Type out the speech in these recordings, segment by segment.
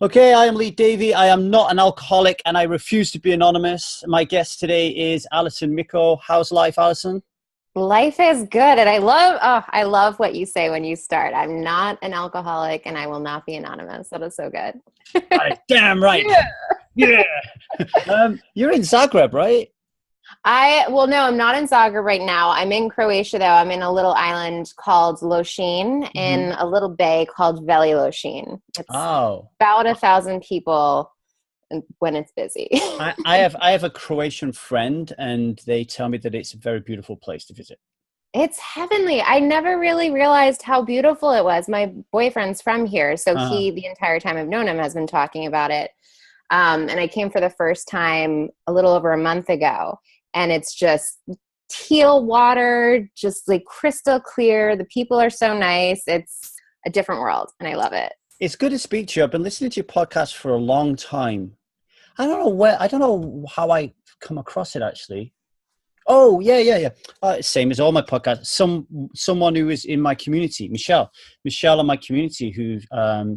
Okay, I am Lee Davey. I am not an alcoholic and I refuse to be anonymous. My guest today is Alison Micco. How's life, Alison? Life is good. And I love what you say when you start. I'm not an alcoholic and I will not be anonymous. That is so good. Got it. Damn right. Yeah. Yeah. You're in Zagreb, right? Well, no, I'm not in Zagreb right now. I'm in Croatia, though. I'm in a little island called Lošinj Hmm. in a little bay called Veli Lošinj. It's Oh, about 1,000 people when it's busy. I have a Croatian friend and they tell me that it's a very beautiful place to visit. It's heavenly. I never really realized how beautiful it was. My boyfriend's from here, so Uh, the entire time I've known him, has been talking about it. And I came for the first time a little over a month ago, and it's just teal water, just like crystal clear. The people are so nice. It's a different world, and I love it. it's good to speak to you. I've been listening to your podcast for a long time. I don't know how I come across it actually. Oh, yeah, yeah, yeah. Same as all my podcasts. Someone who is in my community, Michelle in my community who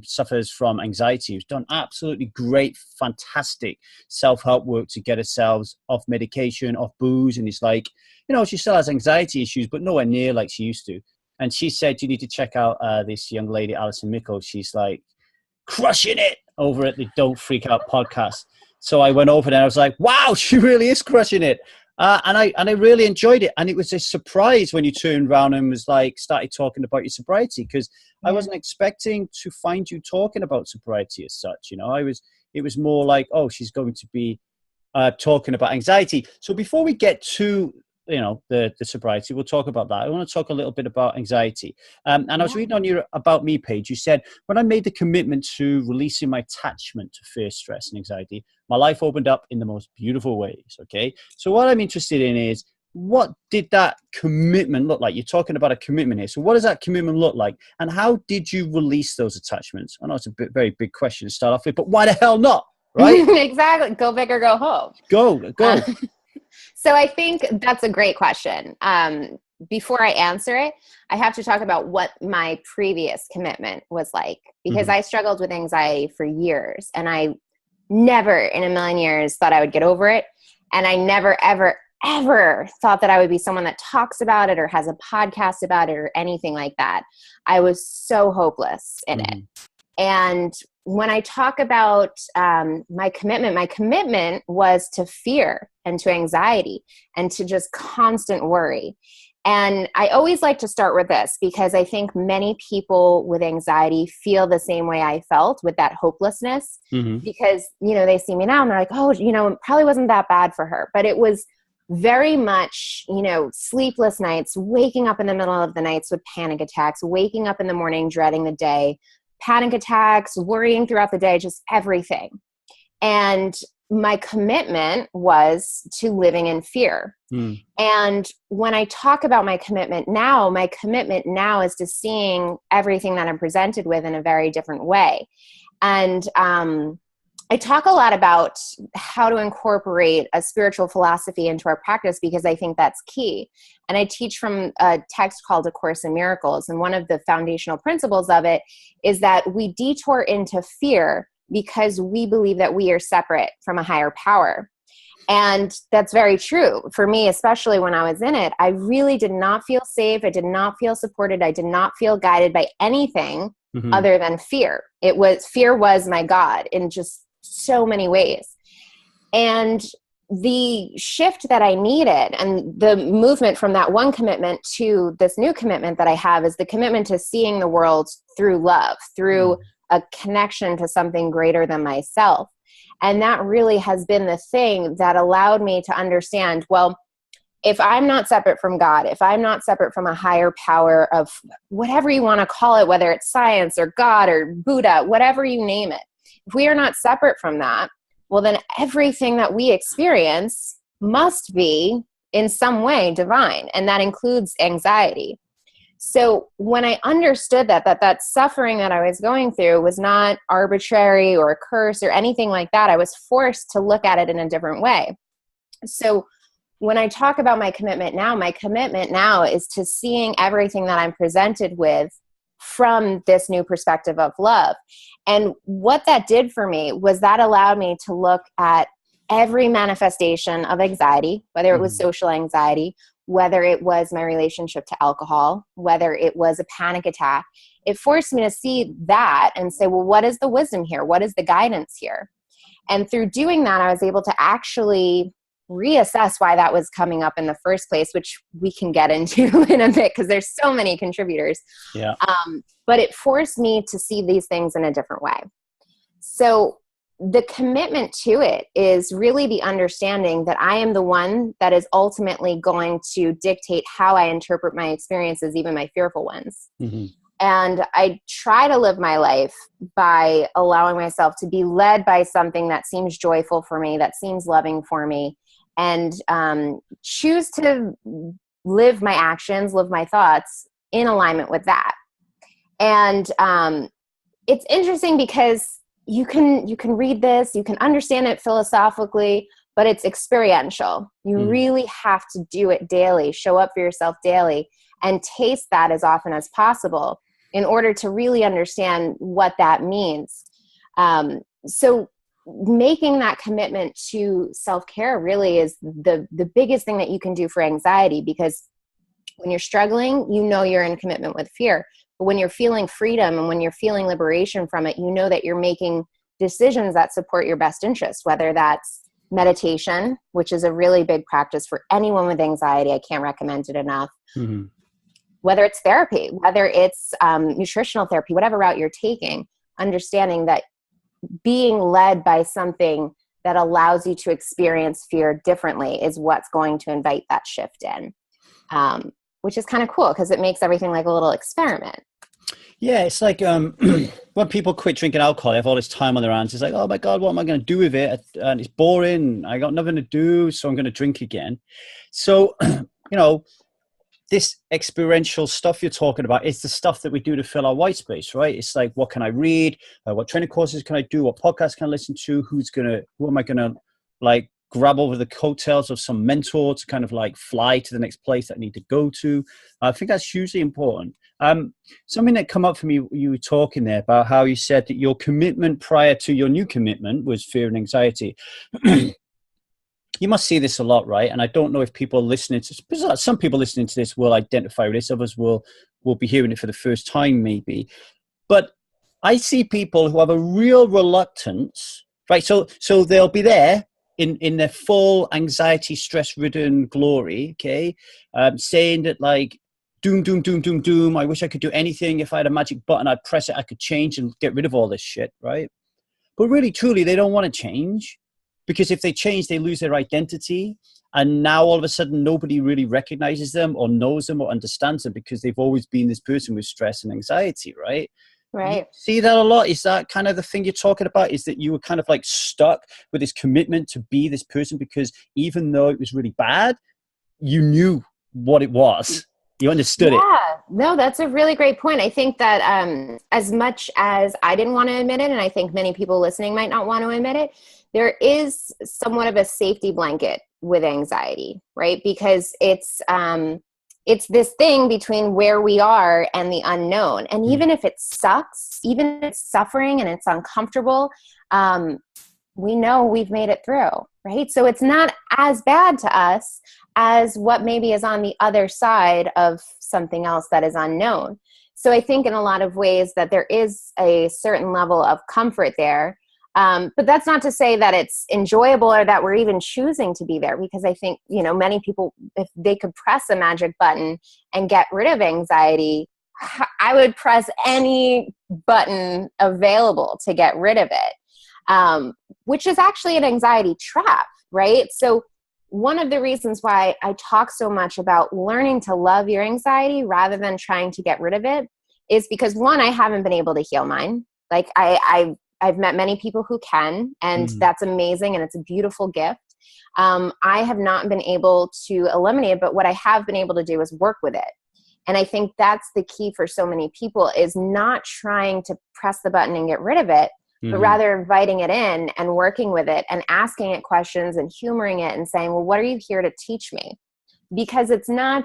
suffers from anxiety, who's done absolutely great, fantastic self-help work to get herself off medication, off booze. And it's like, she still has anxiety issues, but nowhere near like she used to. And she said, you need to check out this young lady, Alison Micco. She's like crushing it over at the Don't Freak Out podcast. So I went over there and I was like, wow, she really is crushing it. And I really enjoyed it. And it was a surprise when you turned around and was like, started talking about your sobriety, because I Yeah. wasn't expecting to find you talking about sobriety as such. It was more like, oh, she's going to be talking about anxiety. So before we get to the sobriety, we'll talk about that. I want to talk a little bit about anxiety. And I was Yeah. reading on your About Me page, you said, when I made the commitment to releasing my attachment to fear, stress, and anxiety, my life opened up in the most beautiful ways. Okay, so what I'm interested in is, what did that commitment look like? You're talking about a commitment here, so what does that commitment look like, and how did you release those attachments? I know it's a very big question to start off with, but why the hell not, right? Exactly. Go big or go home. Go. Uh, So I think that's a great question. Before I answer it, I have to talk about what my previous commitment was like, because Hmm. I struggled with anxiety for years and I never in a million years thought I would get over it. And I never, ever, ever thought that I would be someone that talks about it or has a podcast about it or anything like that. I was so hopeless in it. Hmm. And when I talk about my commitment was to fear and to anxiety and to just constant worry. And I always like to start with this because I think many people with anxiety feel the same way I felt, with that hopelessness, Hmm. because, they see me now and they're like, oh, it probably wasn't that bad for her. But it was very much, sleepless nights, waking up in the middle of the nights with panic attacks, waking up in the morning dreading the day, panic attacks, worrying throughout the day, just everything. And my commitment was to living in fear. Mm. And when I talk about my commitment now is to seeing everything that I'm presented with in a very different way. And I talk a lot about how to incorporate a spiritual philosophy into our practice because I think that's key. And I teach from a text called A Course in Miracles. And one of the foundational principles of it is that we detour into fear because we believe that we are separate from a higher power. And that's very true. For me, especially when I was in it, I really did not feel safe. I did not feel supported. I did not feel guided by anything Hmm. other than fear. Fear was my God in just so many ways. And the shift that I needed and the movement from that one commitment to this new commitment that I have is the commitment to seeing the world through love, through a connection to something greater than myself. And that really has been the thing that allowed me to understand, well, if I'm not separate from God, if I'm not separate from a higher power of whatever you want to call it, whether it's science or God or Buddha, whatever you name it, if we are not separate from that, well, then everything that we experience must be in some way divine. And that includes anxiety. So when I understood that suffering that I was going through was not arbitrary or a curse or anything like that, I was forced to look at it in a different way. So when I talk about my commitment now is to seeing everything that I'm presented with from this new perspective of love. And what that did for me was that allowed me to look at every manifestation of anxiety, whether it was social anxiety, whether it was my relationship to alcohol, whether it was a panic attack. It forced me to see that and say, well, what is the wisdom here? What is the guidance here? And through doing that, I was able to actually reassess why that was coming up in the first place, which we can get into in a bit because there's so many contributors. Yeah. But it forced me to see these things in a different way. So the commitment to it is really the understanding that I am the one that is ultimately going to dictate how I interpret my experiences, even my fearful ones. Mm-hmm. And I try to live my life by allowing myself to be led by something that seems joyful for me, that seems loving for me, and choose to live my actions, live my thoughts in alignment with that. And it's interesting because you can read this, you can understand it philosophically, but it's experiential. You really have to do it daily, show up for yourself daily, and taste that as often as possible in order to really understand what that means. So making that commitment to self-care really is the biggest thing that you can do for anxiety, because when you're struggling, you know you're in commitment with fear. But when you're feeling freedom and when you're feeling liberation from it, you know that you're making decisions that support your best interest, whether that's meditation, which is a really big practice for anyone with anxiety. I can't recommend it enough. Mm-hmm. Whether it's therapy, whether it's nutritional therapy, whatever route you're taking, understanding that being led by something that allows you to experience fear differently is what's going to invite that shift in, which is kind of cool because it makes everything like a little experiment. Yeah, it's like when people quit drinking alcohol, they have all this time on their hands. It's like, oh my God, what am I going to do with it? And it's boring. I got nothing to do, so I'm going to drink again. So, this experiential stuff you're talking about is the stuff that we do to fill our white space, right? It's like, what can I read? What training courses can I do? What podcasts can I listen to? Who am I going to like grab over the coattails of some mentor to kind of like fly to the next place that I need to go to? I think that's hugely important. Something that come up for me, you were talking there about how you said that your commitment prior to your new commitment was fear and anxiety. You must see this a lot, right? And I don't know if people listening to some people listening to this will identify with this, others will be hearing it for the first time, maybe. But I see people who have a real reluctance, right? So they'll be there in their full anxiety, stress-ridden glory, okay, saying that like, doom, doom, doom, doom, doom. I wish I could do anything. If I had a magic button, I'd press it, I could change and get rid of all this shit, right? But really, truly, they don't want to change. Because if they change, they lose their identity. And now all of a sudden, nobody really recognizes them or knows them or understands them because they've always been this person with stress and anxiety, right? Right. You see that a lot? Is that kind of the thing you're talking about? Is that you were kind of like stuck with this commitment to be this person because even though it was really bad, you knew what it was. You understood it. Yeah, no, that's a really great point. I think that as much as I didn't want to admit it, and I think many people listening might not want to admit it, there is somewhat of a safety blanket with anxiety, right? Because it's this thing between where we are and the unknown. And even if it sucks, even if it's suffering and it's uncomfortable, we know we've made it through, right? So it's not as bad to us as what maybe is on the other side of something else that is unknown. So I think in a lot of ways that there is a certain level of comfort there. But that's not to say that it's enjoyable or that we're even choosing to be there, because I think, many people, if they could press a magic button and get rid of anxiety, I would press any button available to get rid of it, which is actually an anxiety trap, right? So one of the reasons why I talk so much about learning to love your anxiety rather than trying to get rid of it is because, one, I haven't been able to heal mine. Like I've met many people who can, and that's amazing, and it's a beautiful gift. I have not been able to eliminate it, but what I have been able to do is work with it. And I think that's the key for so many people, is not trying to press the button and get rid of it, but rather inviting it in and working with it and asking it questions and humoring it and saying, well, what are you here to teach me? Because it's not,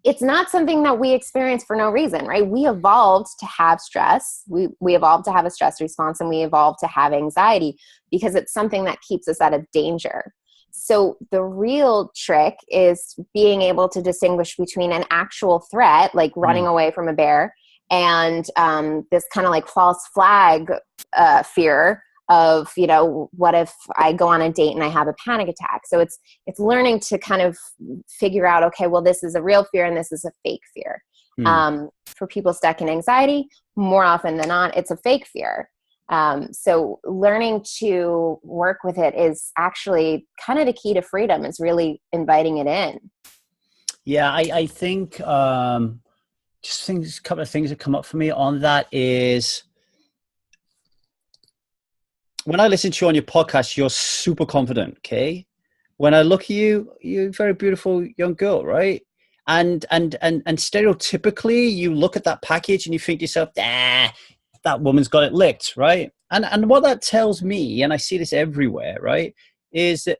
it's not something that we experience for no reason, right? We evolved to have stress. We evolved to have a stress response, and we evolved to have anxiety because it's something that keeps us out of danger. So the real trick is being able to distinguish between an actual threat, like running away from a bear, and this kind of like false flag fear of, you know, what if I go on a date and I have a panic attack? So it's learning to kind of figure out, okay, well, this is a real fear and this is a fake fear. For people stuck in anxiety, more often than not, it's a fake fear. So learning to work with it is actually kind of the key to freedom, is really inviting it in. Yeah, I think just things, a couple of things that come up for me on that is, when I listen to you on your podcast, you're super confident, okay? When I look at you, you're a very beautiful young girl, right? And stereotypically, you look at that package and you think to yourself, that woman's got it licked, right? And what that tells me, and I see this everywhere, right, is that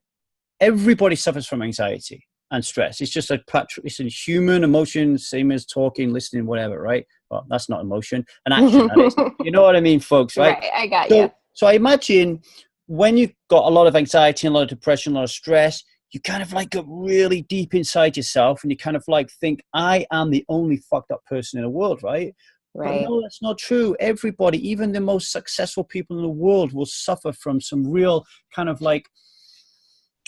everybody suffers from anxiety and stress. It's just it's a human emotion, same as talking, listening, whatever, right? Well, that's not emotion, an action, that is. You know what I mean, folks, right? Right, I got you. So I imagine when you've got a lot of anxiety and a lot of depression, a lot of stress, you kind of like get really deep inside yourself and you kind of like think, I am the only fucked up person in the world, right? Right. But no, that's not true. Everybody, even the most successful people in the world, will suffer from some real kind of like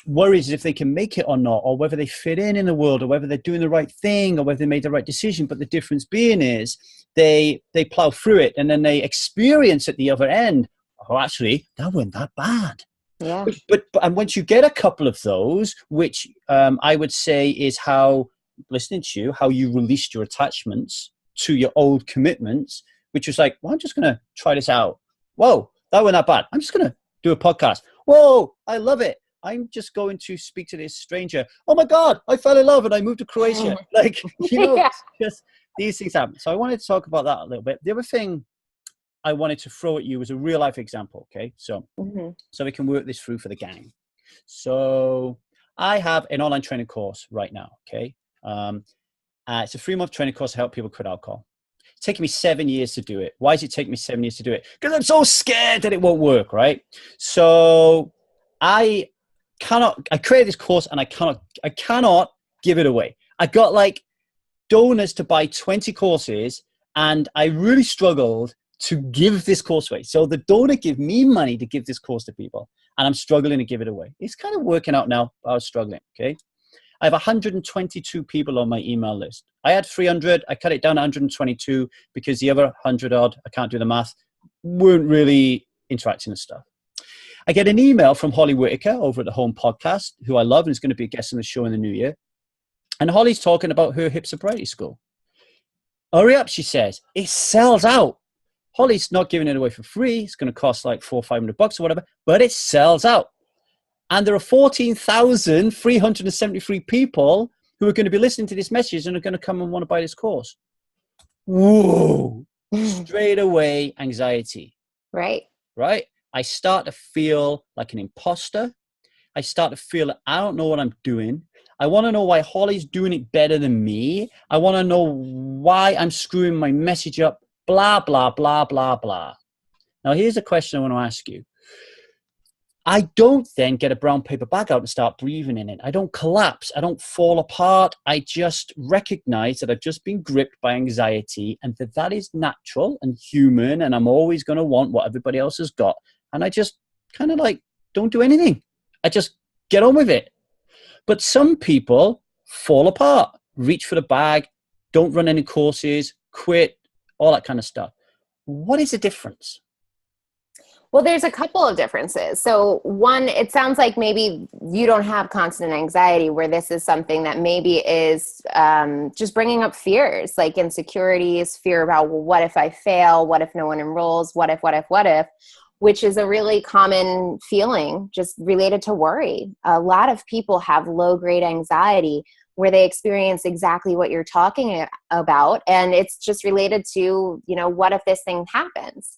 worries if they can make it or not, or whether they fit in the world, or whether they're doing the right thing, or whether they made the right decision. But the difference being is they plow through it and then they experience at the other end, oh, actually, that wasn't that bad. Yeah. But and once you get a couple of those, which I would say is how, listening to you, how you released your attachments to your old commitments, which was like, well, I'm just going to try this out. Whoa, that wasn't that bad. I'm just going to do a podcast. Whoa, I love it. I'm just going to speak to this stranger. Oh my God, I fell in love and I moved to Croatia. Like, you know, Yeah. just these things happen. So I wanted to talk about that a little bit. The other thing I wanted to throw at you was a real life example. Okay. So we can work this through for the gang. So I have an online training course right now. Okay. It's a 3-month training course to help people quit alcohol. It's taken me 7 years to do it. Why is it taking me 7 years to do it? Because I'm so scared that it won't work. Right. So I created this course and I cannot give it away. I got like donors to buy 20 courses and I really struggled to give this course away. So the donor give me money to give this course to people and I'm struggling to give it away. It's kind of working out now, but I was struggling. Okay. I have 122 people on my email list. I had 300. I cut it down to 122 because the other 100 odd, I can't do the math, weren't really interacting and stuff. I get an email from Holly Whitaker over at the Home Podcast, who I love and is going to be a guest on the show in the new year. And Holly's talking about her hip sobriety school. Hurry up, she says. It sells out. Holly's not giving it away for free. It's going to cost like $400 or $500 or whatever, but it sells out. And there are 14,373 people who are going to be listening to this message and are going to come and want to buy this course. Whoa. Straight away, anxiety. Right. Right? I start to feel like an imposter. I start to feel that I don't know what I'm doing. I want to know why Holly's doing it better than me. I want to know why I'm screwing my message up, blah, blah, blah, blah, blah. Now, here's a question I want to ask you. I don't then get a brown paper bag out and start breathing in it. I don't collapse. I don't fall apart. I just recognize that I've just been gripped by anxiety and that is natural and human. And I'm always going to want what everybody else has got. And I just kind of like don't do anything. I just get on with it. But some people fall apart, reach for the bag, don't run any courses, quit, all that kind of stuff. What is the difference? Well, there's a couple of differences. So one, it sounds like maybe you don't have constant anxiety, where this is something that maybe is just bringing up fears, like insecurities, fear about, well, what if I fail? What if no one enrolls? What if, which is a really common feeling just related to worry. A lot of people have low-grade anxiety where they experience exactly what you're talking about. And it's just related to, you know, what if this thing happens?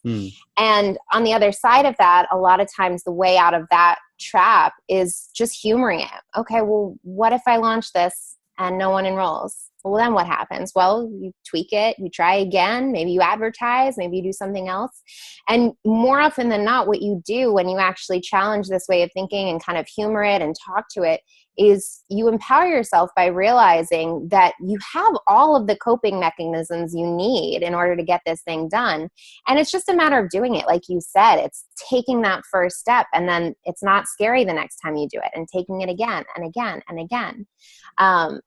And on the other side of that, a lot of times the way out of that trap is just humoring it. Okay, well, what if I launch this and no one enrolls? Well, then what happens? Well, you tweak it, you try again, maybe you advertise, maybe you do something else. And more often than not, what you do when you actually challenge this way of thinking and kind of humor it and talk to it is you empower yourself by realizing that you have all of the coping mechanisms you need in order to get this thing done. And it's just a matter of doing it. Like you said, it's taking that first step, and then it's not scary the next time you do it, and taking it again and again and again.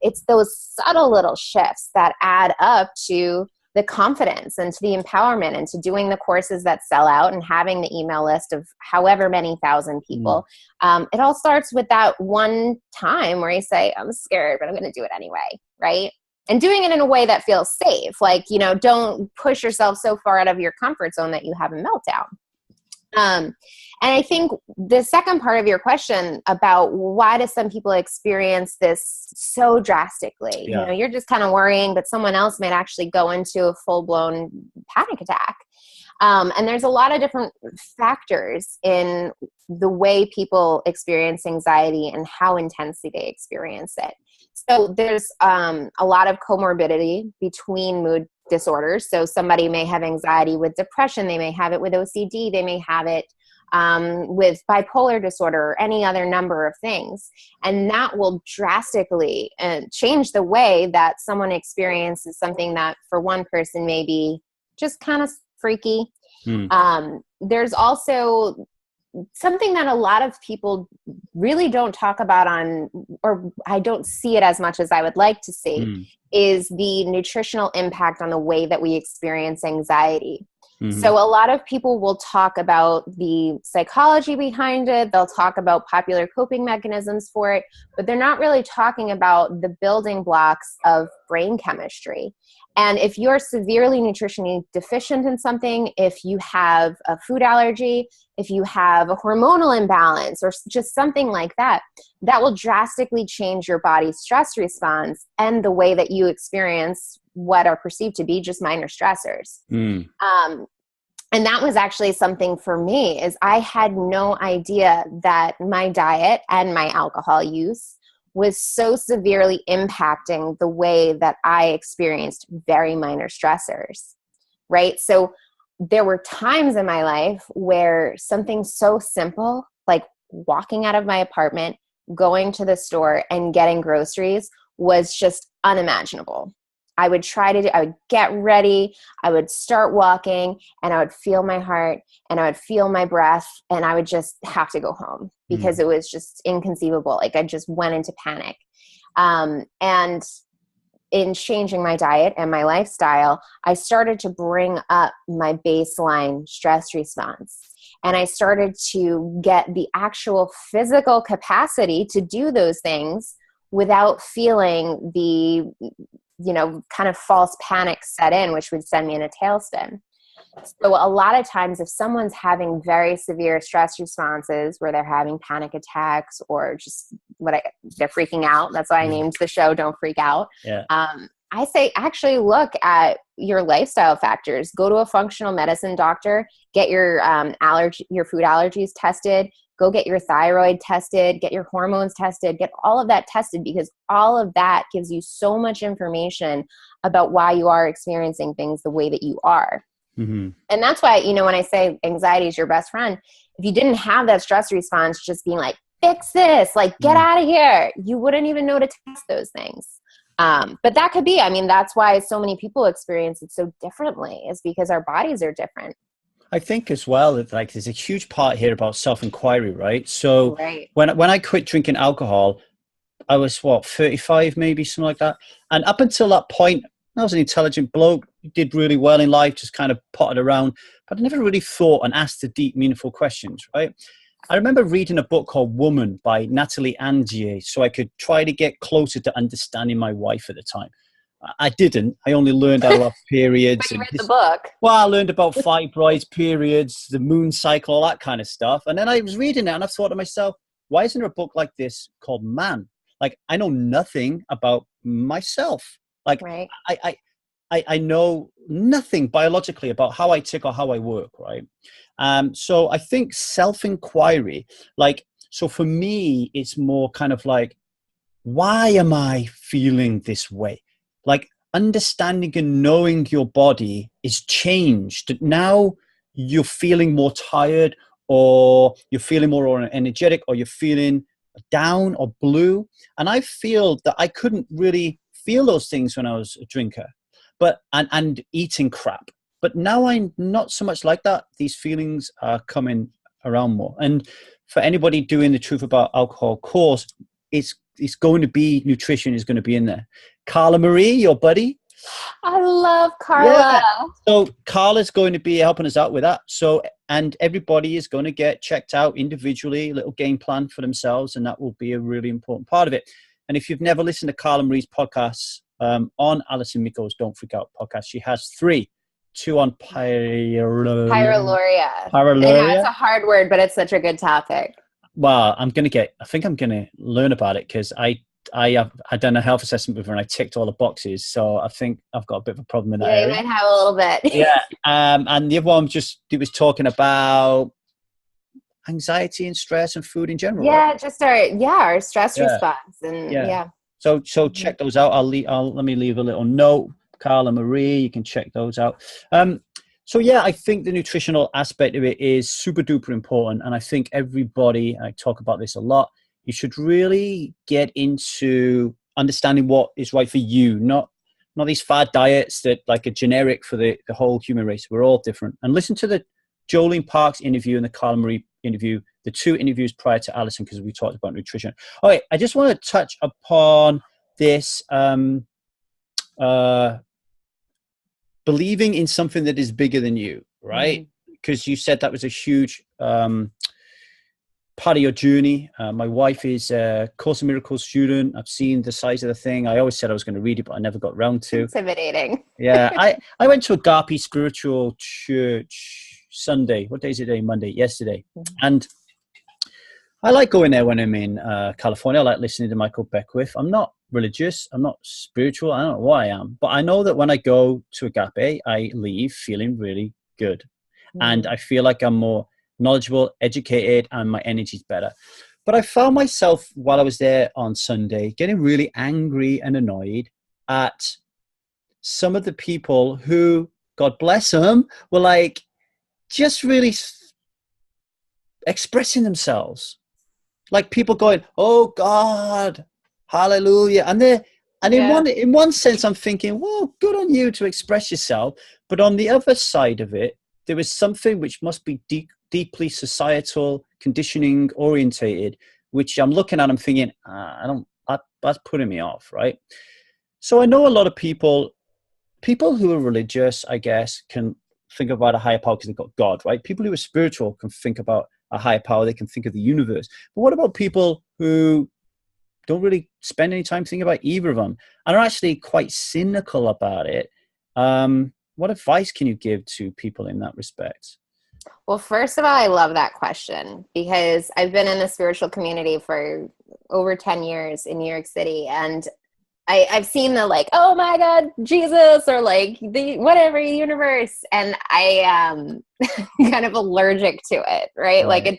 It's those subtle little shifts that add up to the confidence and to the empowerment and to doing the courses that sell out and having the email list of however many thousand people. It all starts with that one time where you say, I'm scared, but I'm going to do it anyway, right? And doing it in a way that feels safe. Like, don't push yourself so far out of your comfort zone that you have a meltdown. And I think the second part of your question about why do some people experience this so drastically, you're just kind of worrying, but someone else might actually go into a full-blown panic attack. And there's a lot of different factors in the way people experience anxiety and how intensely they experience it. So there's a lot of comorbidity between mood disorders. So somebody may have anxiety with depression, they may have it with OCD, they may have it with bipolar disorder or any other number of things. And that will drastically change the way that someone experiences something that for one person may be just kind of freaky. There's also something that a lot of people really don't talk about or I don't see it as much as I would like to see, is the nutritional impact on the way that we experience anxiety. So a lot of people will talk about the psychology behind it. They'll talk about popular coping mechanisms for it, but they're not really talking about the building blocks of brain chemistry. And if you're severely nutritionally deficient in something, if you have a food allergy, if you have a hormonal imbalance or just something like that, that will drastically change your body's stress response and the way that you experience what are perceived to be just minor stressors. And that was actually something for me, is I had no idea that my diet and my alcohol use was so severely impacting the way that I experienced very minor stressors, right? So there were times in my life where something so simple, like walking out of my apartment, going to the store and getting groceries, was just unimaginable. I would get ready, I would start walking, and I would feel my heart and I would feel my breath, and I would just have to go home because it was just inconceivable. Like I just went into panic. And in changing my diet and my lifestyle, I started to bring up my baseline stress response. And I started to get the actual physical capacity to do those things without feeling the kind of false panic set in, which would send me in a tailspin. So a lot of times if someone's having very severe stress responses where they're having panic attacks or just they're freaking out, that's why I named the show Don't Freak Out. Yeah. I say actually look at your lifestyle factors. Go to a functional medicine doctor, get your food allergies tested, go get your thyroid tested, get your hormones tested, get all of that tested, because all of that gives you so much information about why you are experiencing things the way that you are. And that's why, when I say anxiety is your best friend, if you didn't have that stress response, just being like, fix this, like get out of here, you wouldn't even know to test those things. But that could be, that's why so many people experience it so differently, is because our bodies are different. I think as well that there's a huge part here about self-inquiry, right? So when I quit drinking alcohol, I was 35 maybe, something like that. And up until that point, I was an intelligent bloke, did really well in life, just kind of potted around, but I never really thought and asked the deep, meaningful questions, right? I remember reading a book called Woman by Natalie Angier, so I could try to get closer to understanding my wife at the time. I didn't. I only learned how to have periods. But you read the book. Well, I learned about fibroids, periods, the moon cycle, all that kind of stuff. And then I was reading it and I thought to myself, why isn't there a book like this called Man? Like, I know nothing about myself. Like, right. I know nothing biologically about how I tick or how I work, right? So I think self-inquiry, so for me, it's more kind of like, why am I feeling this way? like understanding and knowing your body is changed. Now you're feeling more tired, or you're feeling more energetic, or you're feeling down or blue. And I feel that I couldn't really feel those things when I was a drinker, but and eating crap. But now I'm not so much like that. These feelings are coming around more. And for anybody doing the Truth About Alcohol course, it's going to be, nutrition is going to be in there. Carla Marie, your buddy. I love Carla. Yeah. So Carla's going to be helping us out with that. So, and everybody is going to get checked out individually, a little game plan for themselves, and that will be a really important part of it. And if you've never listened to Carla Marie's podcasts on Alison Miko's Don't Freak Out podcast, she has 3. 2 on Pyroluria. Pyroluria. I know it's a hard word, but it's such a good topic. Well, I think I'm going to learn about it, because I done a health assessment with her and I ticked all the boxes. So I think I've got a bit of a problem in that area. You might have a little bit. Yeah. And the other one it was talking about anxiety and stress and food in general. Yeah, right? just our stress response. And yeah. So check those out. Let me leave a little note. Carla Marie, you can check those out. So yeah, I think the nutritional aspect of it is super duper important. And I think everybody, I talk about this a lot, you should really get into understanding what is right for you, not these fad diets that like are generic for the whole human race. We're all different. And listen to the Jolene Parks interview and the Carla Marie interview, the 2 interviews prior to Alison, because we talked about nutrition. All right, I just want to touch upon this believing in something that is bigger than you, right? Because you said that was a huge part of your journey. My wife is a Course in Miracles student. I've seen the size of the thing. I always said I was going to read it, but I never got around to. Intimidating. Yeah, I went to Agape Spiritual Church Sunday. What day is it today? Monday, yesterday. And I like going there when I'm in California. I like listening to Michael Beckwith. I'm not religious. I'm not spiritual. I don't know what I am. But I know that when I go to Agape, I leave feeling really good. And I feel like I'm more knowledgeable, educated, and my energy's better. But I found myself while I was there on Sunday getting really angry and annoyed at some of the people who, God bless them, were like just really expressing themselves. Like people going, "Oh God, hallelujah." And in one sense I'm thinking, well, good on you to express yourself. But on the other side of it, there was something which must be deeply societal, conditioning orientated, which I'm looking at, I'm thinking, that's putting me off, right? So I know a lot of people who are religious, I guess, can think about a higher power because they've got God, right? People who are spiritual can think about a higher power. They can think of the universe. But what about people who don't really spend any time thinking about either of them and are actually quite cynical about it? What advice can you give to people in that respect? Well, first of all, I love that question because I've been in the spiritual community for over 10 years in New York City. And I've seen the like, oh my God, Jesus, or like the whatever universe. And I am kind of allergic to it, right? Like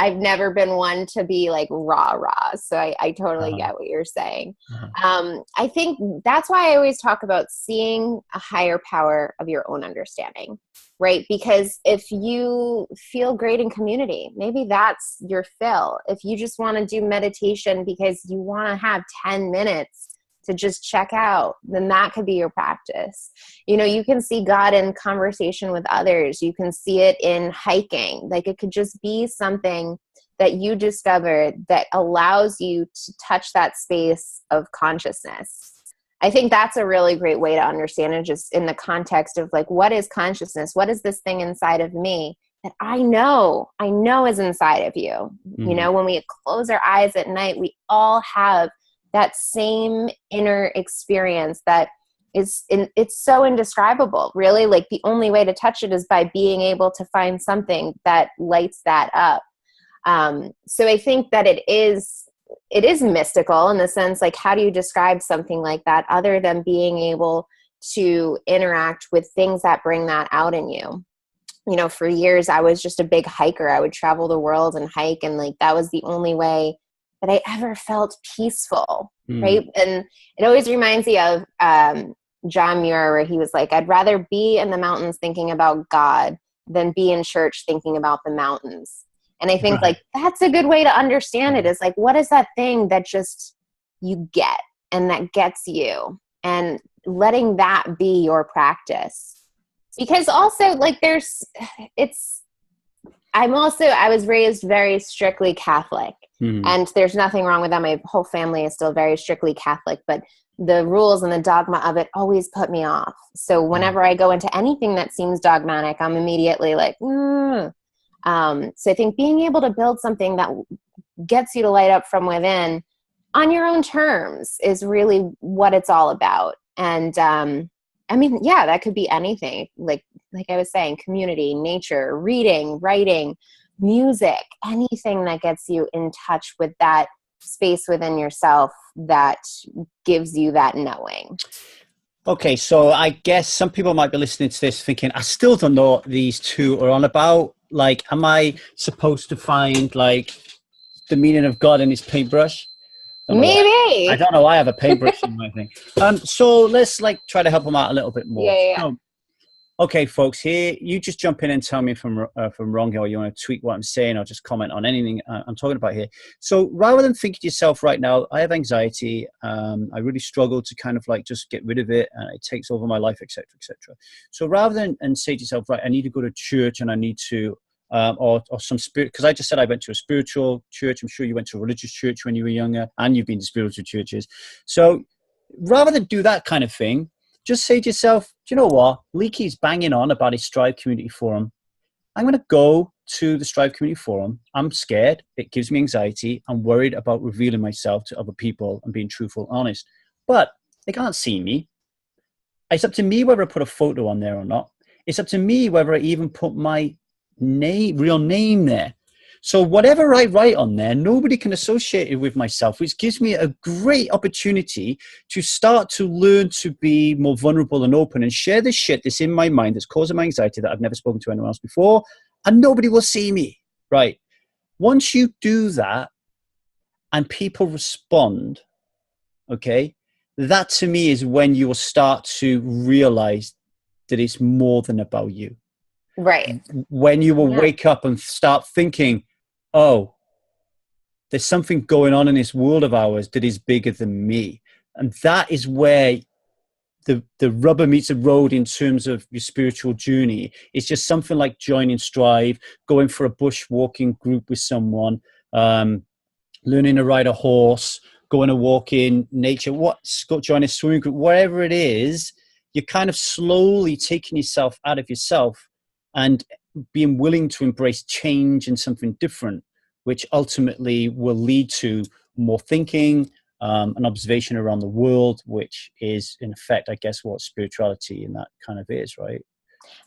I've never been one to be like rah. So I totally get what you're saying. I think that's why I always talk about seeing a higher power of your own understanding, right? Because if you feel great in community, maybe that's your fill. If you just want to do meditation because you want to have 10 minutes to just check out, then that could be your practice. You know, you can see God in conversation with others. You can see it in hiking. Like it could just be something that you discovered that allows you to touch that space of consciousness. I think that's a really great way to understand it, just in the context of like, what is consciousness? What is this thing inside of me that I know is inside of you? Mm-hmm. You know, when we close our eyes at night, we all have that same inner experience that it's so indescribable, really. Like the only way to touch it is by being able to find something that lights that up. So I think that it is mystical in the sense, like, how do you describe something like that other than being able to interact with things that bring that out in you? You know, for years, I was just a big hiker. I would travel the world and hike. And like, that was the only way that I ever felt peaceful, right? And it always reminds me of John Muir, where he was like, I'd rather be in the mountains thinking about God than be in church thinking about the mountains. And I think like that's a good way to understand it, is like, what is that thing that just you get and that gets you, and letting that be your practice. Because also like I was raised very strictly Catholic, and there's nothing wrong with that. My whole family is still very strictly Catholic, but the rules and the dogma of it always put me off. So whenever I go into anything that seems dogmatic, I'm immediately like, So I think being able to build something that gets you to light up from within on your own terms is really what it's all about. And I mean, yeah, that could be anything. Like I was saying, community, nature, reading, writing, music, anything that gets you in touch with that space within yourself that gives you that knowing. Okay, so I guess some people might be listening to this thinking, I still don't know what these two are on about. Like, am I supposed to find like the meaning of God in his paintbrush? Maybe. I don't know. I have a paintbrush in my thing. So let's like try to help them out a little bit more. Yeah. So, okay, folks, here, you just jump in and tell me if I'm wrong here, or you want to tweak what I'm saying, or just comment on anything I'm talking about here. So rather than thinking to yourself right now, I have anxiety, I really struggle to kind of like just get rid of it, and it takes over my life, etc., etc. So rather than and say to yourself, right, I need to go to church, and I need to, or some spirit, because I just said I went to a spiritual church. I'm sure you went to a religious church when you were younger, and you've been to spiritual churches. So rather than do that kind of thing, just say to yourself, do you know what? Leakey's banging on about his Strive Community Forum. I'm going to go to the Strive Community Forum. I'm scared. It gives me anxiety. I'm worried about revealing myself to other people and being truthful and honest. But they can't see me. It's up to me whether I put a photo on there or not. It's up to me whether I even put my real name there. So whatever I write on there, nobody can associate it with myself, which gives me a great opportunity to start to learn to be more vulnerable and open and share this shit that's in my mind that's causing my anxiety that I've never spoken to anyone else before, and nobody will see me, right? Once you do that and people respond, okay, that to me is when you will start to realize that it's more than about you. Right. When you will wake up and start thinking, oh, there's something going on in this world of ours that is bigger than me. And that is where the rubber meets the road in terms of your spiritual journey. It's just something like joining Strive, going for a bushwalking group with someone, learning to ride a horse, going to walk in nature, join a swimming group, whatever it is. You're kind of slowly taking yourself out of yourself and being willing to embrace change and something different, which ultimately will lead to more thinking, and observation around the world, which is in effect, I guess, what spirituality and that kind of is, right?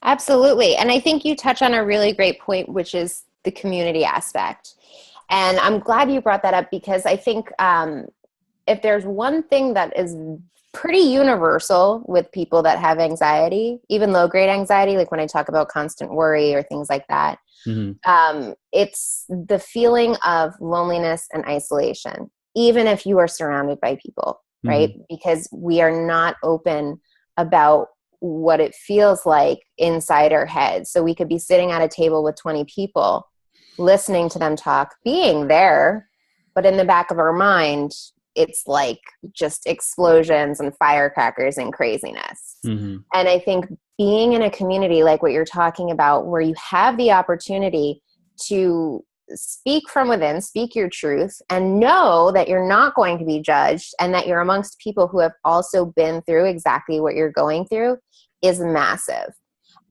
Absolutely. And I think you touch on a really great point, which is the community aspect. And I'm glad you brought that up, because I think if there's one thing that is pretty universal with people that have anxiety, even low-grade anxiety, like when I talk about constant worry or things like that, it's the feeling of loneliness and isolation, even if you are surrounded by people, right? Because we are not open about what it feels like inside our heads. So we could be sitting at a table with 20 people, listening to them talk, being there, but in the back of our mind, it's like just explosions and firecrackers and craziness. And I think being in a community like what you're talking about, where you have the opportunity to speak from within, speak your truth, and know that you're not going to be judged, and that you're amongst people who have also been through exactly what you're going through, is massive.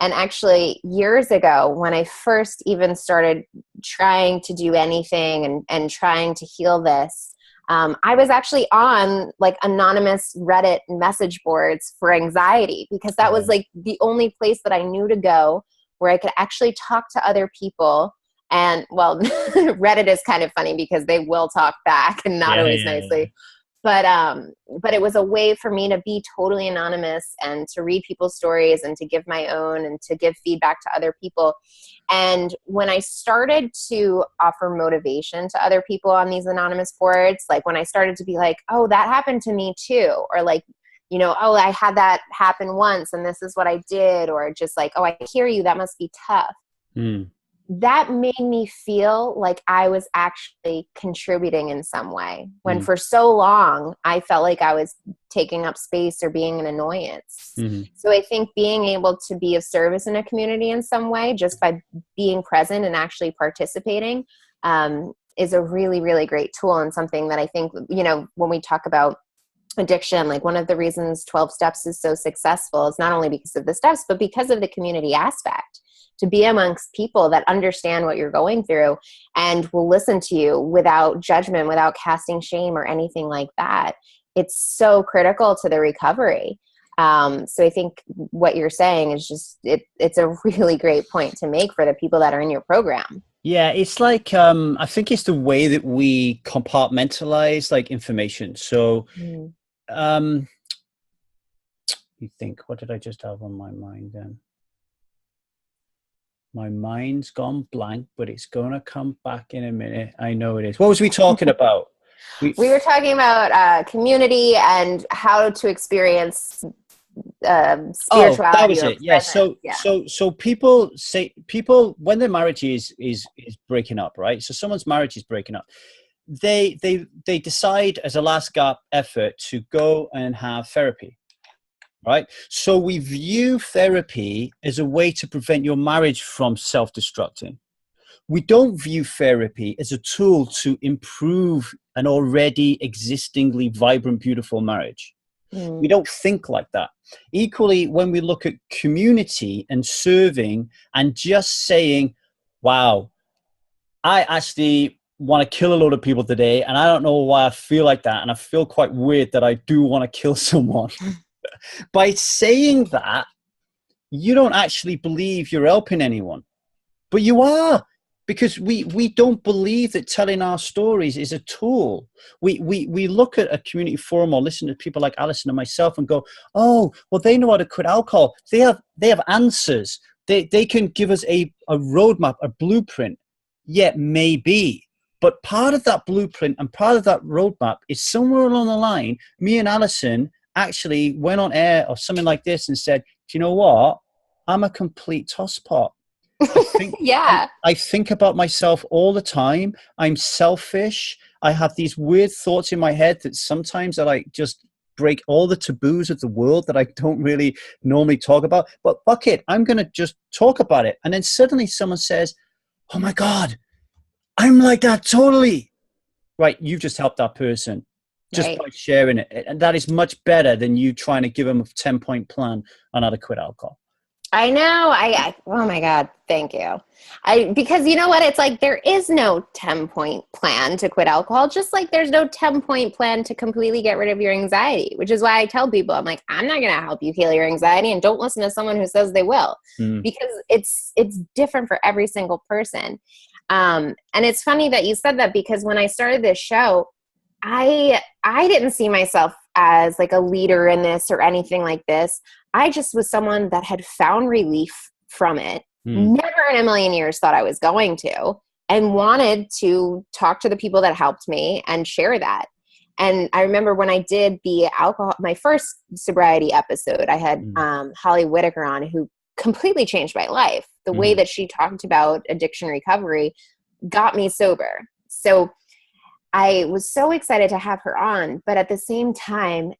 And actually, years ago, when I first even started trying to do anything and trying to heal this, I was actually on like anonymous Reddit message boards for anxiety, because that was like the only place that I knew to go where I could actually talk to other people. And well, Reddit is kind of funny because they will talk back and not always nicely. but it was a way for me to be totally anonymous and to read people's stories and to give my own and to give feedback to other people. And when I started to offer motivation to other people on these anonymous boards, like when I started to be like, oh, that happened to me too, or like, you know, oh, I had that happen once and this is what I did, or just like, oh, I hear you, that must be tough. That made me feel like I was actually contributing in some way, when for so long I felt like I was taking up space or being an annoyance. So I think being able to be of service in a community in some way, just by being present and actually participating, is a really, really great tool, and something that I think, you know, when we talk about addiction, like one of the reasons 12 Steps is so successful is not only because of the steps, but because of the community aspect. To be amongst people that understand what you're going through and will listen to you without judgment, without casting shame or anything like that. It's so critical to the recovery. So I think what you're saying is just, it's a really great point to make for the people that are in your program. Yeah, it's like, I think it's the way that we compartmentalize like information. So, you think, what did I just have on my mind then? My mind's gone blank, but it's going to come back in a minute. I know it is. What was we talking about? We were talking about community and how to experience spirituality. Oh, that was it. Yeah. So people when their marriage is breaking up, right? So someone's marriage is breaking up. They decide as a last gap effort to go and have therapy. Right. So we view therapy as a way to prevent your marriage from self-destructing. We don't view therapy as a tool to improve an already existingly vibrant, beautiful marriage. We don't think like that. Equally, when we look at community and serving and just saying, wow, I actually want to kill a load of people today, and I don't know why I feel like that, and I feel quite weird that I do want to kill someone. By saying that, you don't actually believe you're helping anyone, but you are, because we don't believe that telling our stories is a tool. We look at a community forum or listen to people like Alison and myself and go, oh, well, they know how to quit alcohol. They have answers. They can give us a roadmap, a blueprint. Yeah, maybe. But part of that blueprint and part of that roadmap is somewhere along the line, me and Alison actually went on air or something like this and said, do you know what? I'm a complete tosspot. I think about myself all the time. I'm selfish. I have these weird thoughts in my head that sometimes I like just break all the taboos of the world that I don't really normally talk about. But fuck it, I'm going to just talk about it. And then suddenly someone says, oh my God, I'm like that totally. Right, you've just helped that person. Just by sharing it. And that is much better than you trying to give them a 10-point plan on how to quit alcohol. I know. Oh my God. Thank you. Because you know what? It's like, there is no 10-point plan to quit alcohol, just like there's no 10-point plan to completely get rid of your anxiety, which is why I tell people, I'm like, I'm not going to help you heal your anxiety, and don't listen to someone who says they will, because it's different for every single person. And it's funny that you said that, because when I started this show, I didn't see myself as like a leader in this or anything like this. I just was someone that had found relief from it. Never in a million years thought I was going to, and wanted to talk to the people that helped me and share that. And I remember when I did my first sobriety episode, I had Holly Whitaker on, who completely changed my life. The way that she talked about addiction recovery got me sober. So I was so excited to have her on, but at the same time,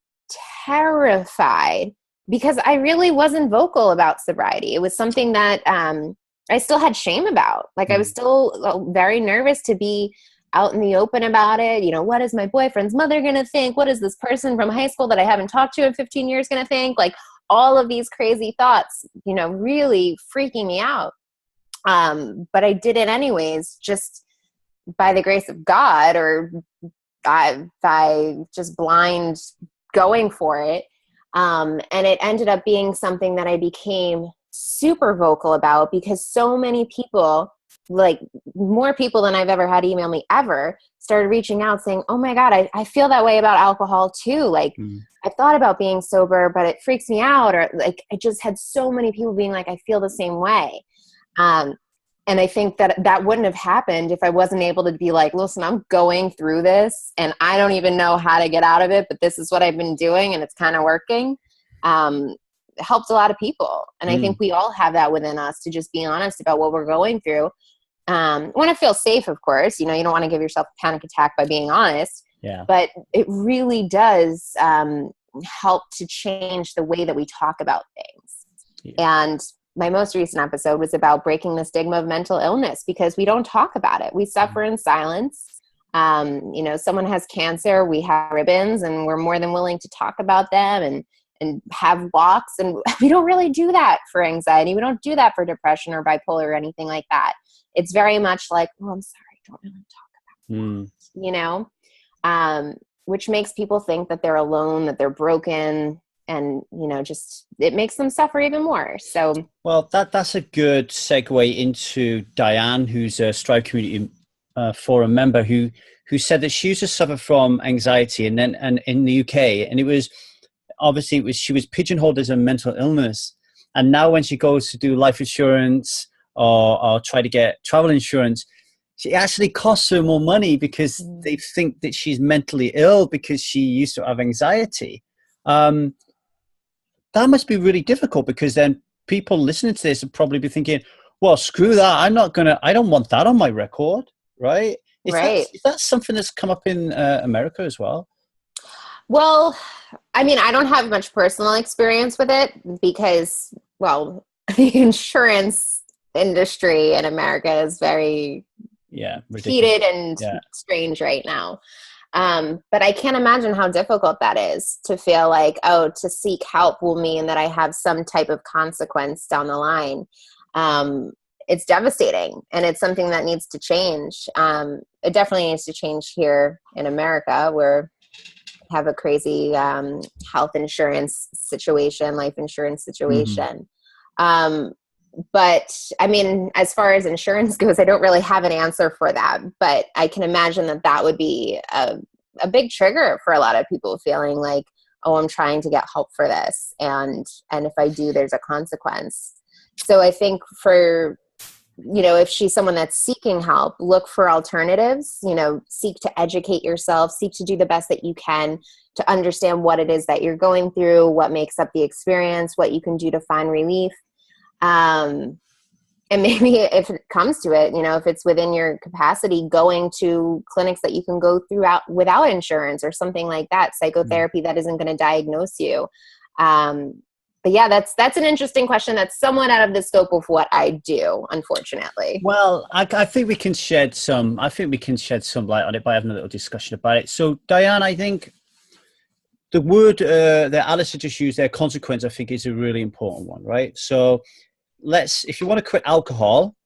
terrified, because I really wasn't vocal about sobriety. It was something that I still had shame about. Like I was still very nervous to be out in the open about it. You know, what is my boyfriend's mother going to think? What is this person from high school that I haven't talked to in 15 years going to think? Like all of these crazy thoughts, you know, really freaking me out. But I did it anyways, just by the grace of God, or by just blind going for it. And it ended up being something that I became super vocal about, because so many people like more people than I've ever had email me ever started reaching out saying, oh my God, I feel that way about alcohol too. Like I thought about being sober, but it freaks me out. Or like, I just had so many people being like, I feel the same way. And I think that wouldn't have happened if I wasn't able to be like, listen, I'm going through this and I don't even know how to get out of it, but this is what I've been doing and it's kind of working. It helped a lot of people. And I think we all have that within us to just be honest about what we're going through. Want to feel safe, of course. You don't want to give yourself a panic attack by being honest. Yeah. But it really does help to change the way that we talk about things. Yeah. And my most recent episode was about breaking the stigma of mental illness because we don't talk about it. We suffer in silence. Someone has cancer, we have ribbons, and we're more than willing to talk about them and have walks. And we don't really do that for anxiety. We don't do that for depression or bipolar or anything like that. It's very much like, oh, I'm sorry, I don't really talk about that, which makes people think that they're alone, that they're broken, and, just it makes them suffer even more. So, well, that's a good segue into Diane, who's a Strive Community Forum member who said that she used to suffer from anxiety and in the UK, and she was pigeonholed as a mental illness. And now when she goes to do life insurance or try to get travel insurance, it actually costs her more money because they think that she's mentally ill because she used to have anxiety. That must be really difficult because then people listening to this would probably be thinking, well, screw that. I don't want that on my record. Right. Is that something that's come up in America as well? Well, I mean, I don't have much personal experience with it because, well, the insurance industry in America is very heated and strange right now. But I can't imagine how difficult that is to feel like, to seek help will mean that I have some type of consequence down the line. It's devastating and it's something that needs to change. It definitely needs to change here in America where we have a crazy health insurance situation, life insurance situation. But I mean, as far as insurance goes, I don't really have an answer for that, but I can imagine that would be a big trigger for a lot of people feeling like, oh, I'm trying to get help for this. And if I do, there's a consequence. So I think for, if she's someone that's seeking help, look for alternatives, seek to educate yourself, seek to do the best that you can to understand what it is that you're going through, what makes up the experience, what you can do to find relief. And maybe if it comes to it, if it's within your capacity, going to clinics that you can go throughout without insurance or something like that, psychotherapy that isn't going to diagnose you. But yeah, that's an interesting question. That's somewhat out of the scope of what I do, unfortunately. Well, I think we can shed some light on it by having a little discussion about it. So Diane, I think the word that Alistair just used there, consequence, I think is a really important one, right? So if you want to quit alcohol,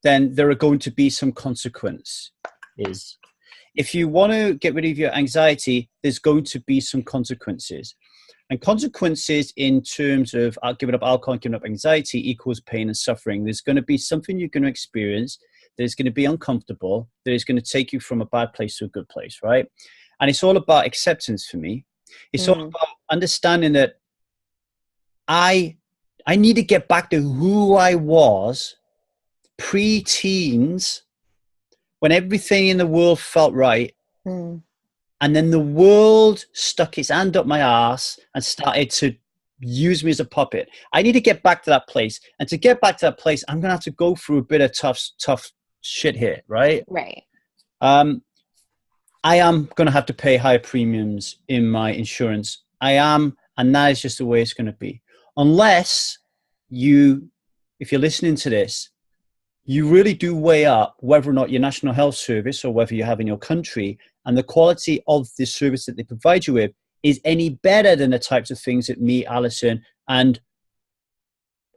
then there are going to be some consequences. If you want to get rid of your anxiety, there's going to be some consequences. And consequences in terms of giving up alcohol and giving up anxiety equals pain and suffering. There's going to be something you're going to experience that is going to be uncomfortable, that is going to take you from a bad place to a good place, right? And it's all about acceptance for me. It's all about understanding that I need to get back to who I was pre-teens when everything in the world felt right. And then the world stuck its hand up my ass and started to use me as a puppet. I need to get back to that place. And to get back to that place, I'm going to have to go through a bit of tough shit here, right? Right. I am going to have to pay higher premiums in my insurance. I am, and that is just the way it's going to be. Unless if you're listening to this, you really do weigh up whether or not your National Health Service or whether you have in your country and the quality of the service that they provide you with is any better than the types of things that me, Alison, and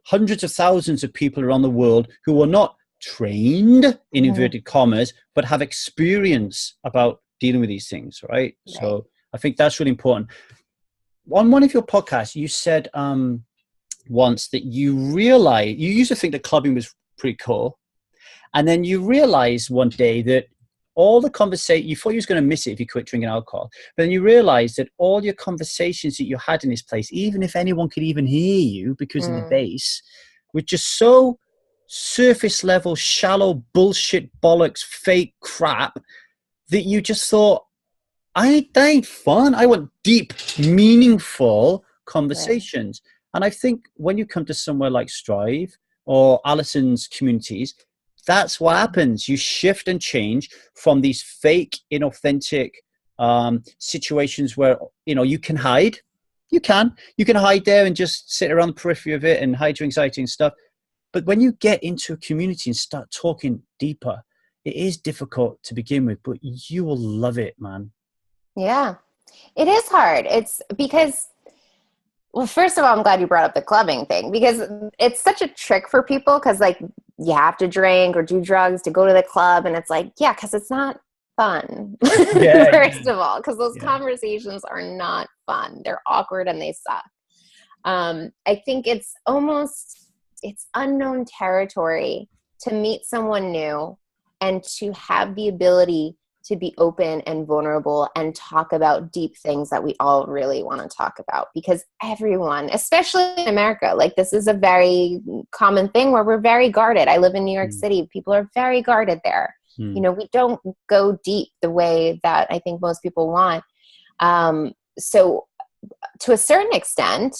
hundreds of thousands of people around the world who are not trained, in inverted commas, but have experience about dealing with these things, right? So I think that's really important. On one of your podcasts, you said once that you used to think that clubbing was pretty cool. And then you realize one day that all the conversation, you thought you was going to miss it if you quit drinking alcohol, but then you realize that all your conversations that you had in this place, even if anyone could even hear you because of the bass, were just so surface level, shallow bullshit, bollocks, fake crap that you just thought, that ain't fun. I want deep, meaningful conversations. Right. And I think when you come to somewhere like Strive or Alison's communities, that's what happens. You shift and change from these fake, inauthentic situations where, you can hide. You can hide there and just sit around the periphery of it and hide your anxiety and stuff. But when you get into a community and start talking deeper, it is difficult to begin with, but you will love it, man. Yeah, it is hard. It's because, well, first of all, I'm glad you brought up the clubbing thing, because it's such a trick for people, because like you have to drink or do drugs to go to the club. And it's like, yeah, because it's not fun. Yeah, first of all, because those conversations are not fun. They're awkward and they suck. I think it's unknown territory to meet someone new and to have the ability to be open and vulnerable and talk about deep things that we all really want to talk about, because everyone, especially in America, like this is a very common thing where we're very guarded. I live in New York City. People are very guarded there. We don't go deep the way that I think most people want. So to a certain extent,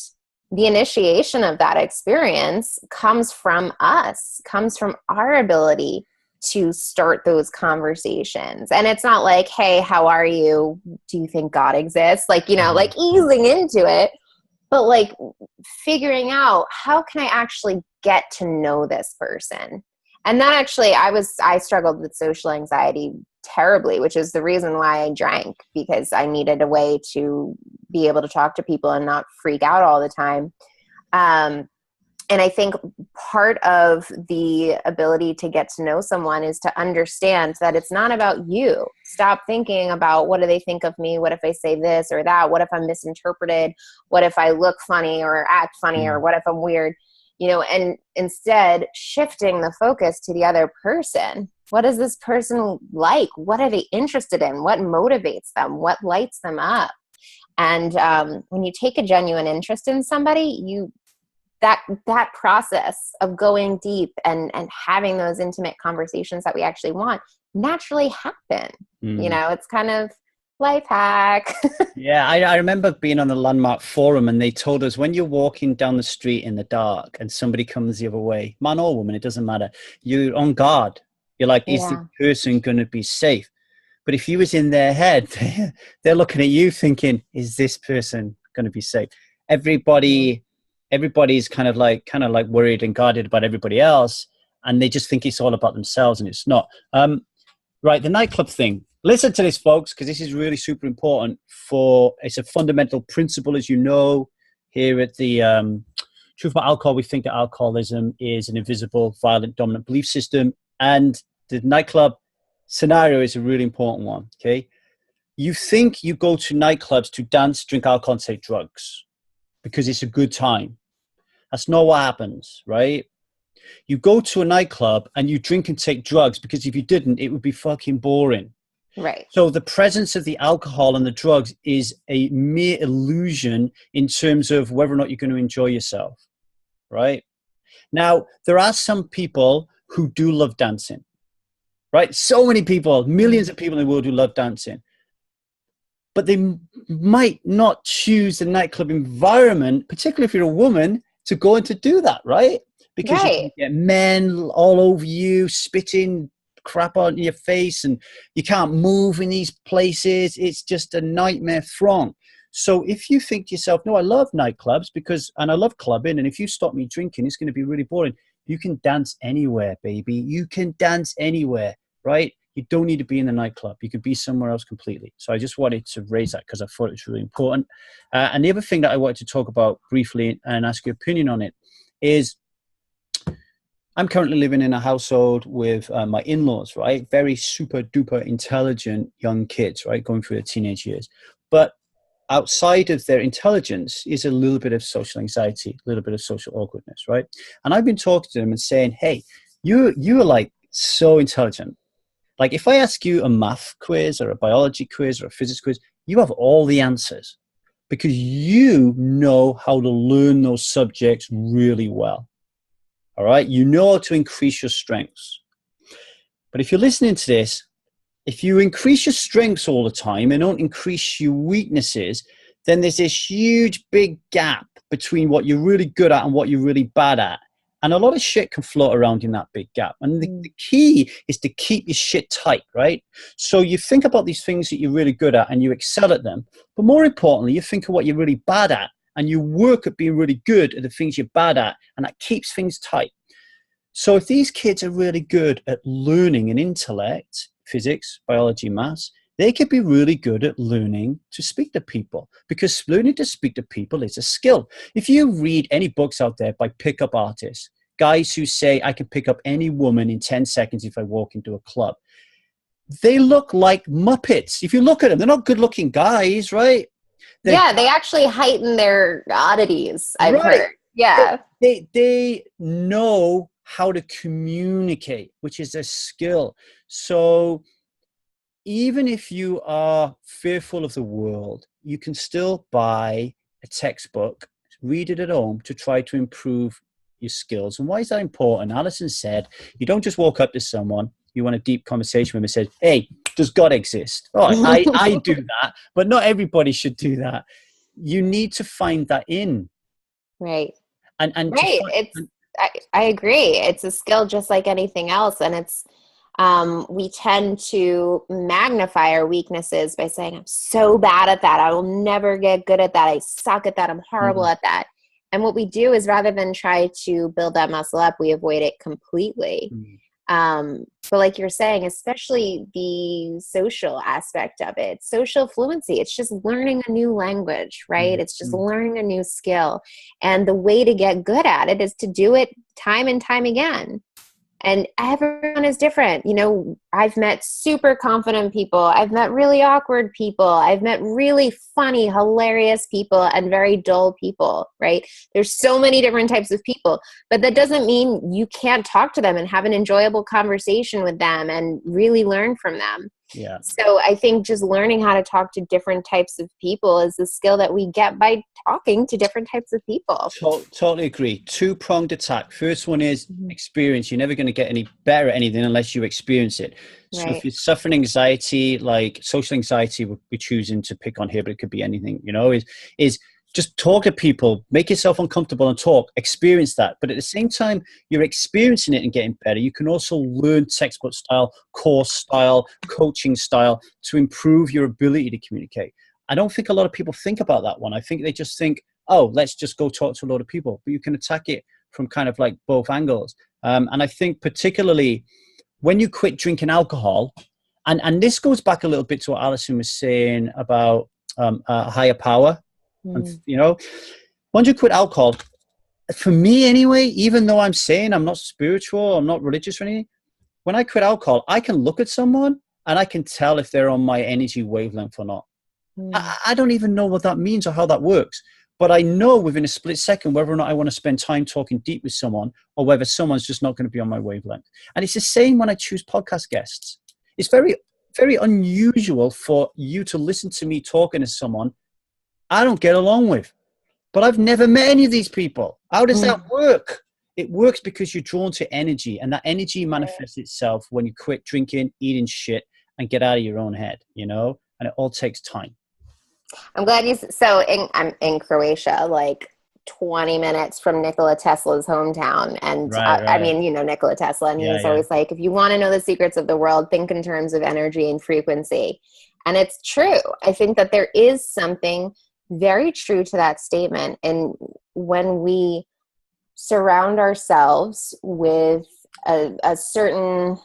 the initiation of that experience comes from us, comes from our ability to start those conversations. And it's not like, hey, how are you? Do you think God exists? Like, like easing into it, but like figuring out, how can I actually get to know this person? And that actually, I struggled with social anxiety terribly, which is the reason why I drank, because I needed a way to be able to talk to people and not freak out all the time. And I think part of the ability to get to know someone is to understand that it's not about you. Stop thinking about, what do they think of me? What if I say this or that? What if I'm misinterpreted? What if I look funny or act funny? Or what if I'm weird? And instead shifting the focus to the other person. What is this person like? What are they interested in? What motivates them? What lights them up? And when you take a genuine interest in somebody, that process of going deep and having those intimate conversations that we actually want naturally happen. It's kind of life hack. Yeah, I remember being on the Landmark Forum, and they told us, when you're walking down the street in the dark and somebody comes the other way, man or woman, it doesn't matter, you're on guard. You're like, is the person going to be safe? But if you was in their head, they're looking at you thinking, is this person going to be safe? Everybody's kind of like worried and guarded about everybody else, and they just think it's all about themselves, and it's not. Right, the nightclub thing. Listen to this, folks, because this is really super important. It's a fundamental principle, as you know, here at the Truth About Alcohol. We think that alcoholism is an invisible, violent, dominant belief system, and the nightclub scenario is a really important one. Okay, you think you go to nightclubs to dance, drink alcohol, and take drugs because it's a good time. That's not what happens, right? You go to a nightclub and you drink and take drugs because if you didn't, it would be fucking boring. Right. So the presence of the alcohol and the drugs is a mere illusion in terms of whether or not you're going to enjoy yourself, right? Now, there are some people who do love dancing, right? So many people, millions of people in the world who love dancing. But they might not choose the nightclub environment, particularly if you're a woman, to go and to do that, right? Because you can get men all over you, spitting crap on your face, and you can't move in these places. It's just a nightmare throng. So if you think to yourself, no, I love nightclubs and I love clubbing, and if you stop me drinking, it's going to be really boring. You can dance anywhere, baby. You can dance anywhere, right? You don't need to be in the nightclub. You could be somewhere else completely. So I just wanted to raise that because I thought it was really important. And the other thing that I wanted to talk about briefly and ask your opinion on it is, I'm currently living in a household with my in-laws, right? Very super duper intelligent young kids, right? Going through their teenage years. But outside of their intelligence is a little bit of social anxiety, a little bit of social awkwardness, right? And I've been talking to them and saying, hey, you are like so intelligent. Like if I ask you a math quiz or a biology quiz or a physics quiz, you have all the answers because you know how to learn those subjects really well. All right. You know how to increase your strengths. But if you're listening to this, if you increase your strengths all the time and don't increase your weaknesses, then there's this huge big gap between what you're really good at and what you're really bad at. And a lot of shit can float around in that big gap. And the key is to keep your shit tight, right? So you think about these things that you're really good at and you excel at them. But more importantly, you think of what you're really bad at and you work at being really good at the things you're bad at. And that keeps things tight. So if these kids are really good at learning an intellect, physics, biology, maths, they could be really good at learning to speak to people because learning to speak to people is a skill. If you read any books out there by pickup artists, guys who say, I can pick up any woman in 10 seconds if I walk into a club, they look like Muppets. If you look at them, they're not good looking guys, right? They actually heighten their oddities, I've heard. Yeah. They know how to communicate, which is a skill. So even if you are fearful of the world, you can still buy a textbook, read it at home to try to improve your skills. And why is that important? Alison said, you don't just walk up to someone, you want a deep conversation with them and say, hey, does God exist? Oh, I do that, but not everybody should do that. You need to find that in. Right. And right. I agree. It's a skill just like anything else. And it's, we tend to magnify our weaknesses by saying, I'm so bad at that. I will never get good at that. I suck at that. I'm horrible at that. And what we do is rather than try to build that muscle up, we avoid it completely. But like you're saying, especially the social aspect of it, social fluency, it's just learning a new language, right? It's just learning a new skill. And the way to get good at it is to do it time and time again. And everyone is different. You know, I've met super confident people. I've met really awkward people. I've met really funny, hilarious people and very dull people, right? There's so many different types of people, but that doesn't mean you can't talk to them and have an enjoyable conversation with them and really learn from them. Yeah. So I think just learning how to talk to different types of people is a skill that we get by talking to different types of people. Totally agree. Two-pronged attack. First one is experience. You're never going to get any better at anything unless you experience it. So if you're suffering anxiety, like social anxiety, we're choosing to pick on here, but it could be anything, you know, is just talk to people, make yourself uncomfortable and talk, experience that. But at the same time, you're experiencing it and getting better. You can also learn textbook style, course style, coaching style to improve your ability to communicate. I don't think a lot of people think about that one. I think they just think, oh, let's just go talk to a lot of people. But you can attack it from kind of like both angles. And I think particularly when you quit drinking alcohol, and this goes back a little bit to what Alison was saying about higher power. And, you know, once you quit alcohol, for me anyway, even though I'm saying I'm not spiritual, I'm not religious or anything, when I quit alcohol, I can look at someone and I can tell if they're on my energy wavelength or not. I don't even know what that means or how that works, but I know within a split second whether or not I want to spend time talking deep with someone or whether someone's just not going to be on my wavelength. And it's the same when I choose podcast guests. It's very, very unusual for you to listen to me talking to someone I don't get along with, but I've never met any of these people. How does that work? It works because you're drawn to energy, and that energy manifests itself when you quit drinking, eating shit, and get out of your own head, you know, and it all takes time. I'm glad you, I'm in Croatia, like 20 minutes from Nikola Tesla's hometown. And I mean, you know, Nikola Tesla, and he's always like, if you want to know the secrets of the world, think in terms of energy and frequency. And it's true. I think that there is something very true to that statement. And when we surround ourselves with a certain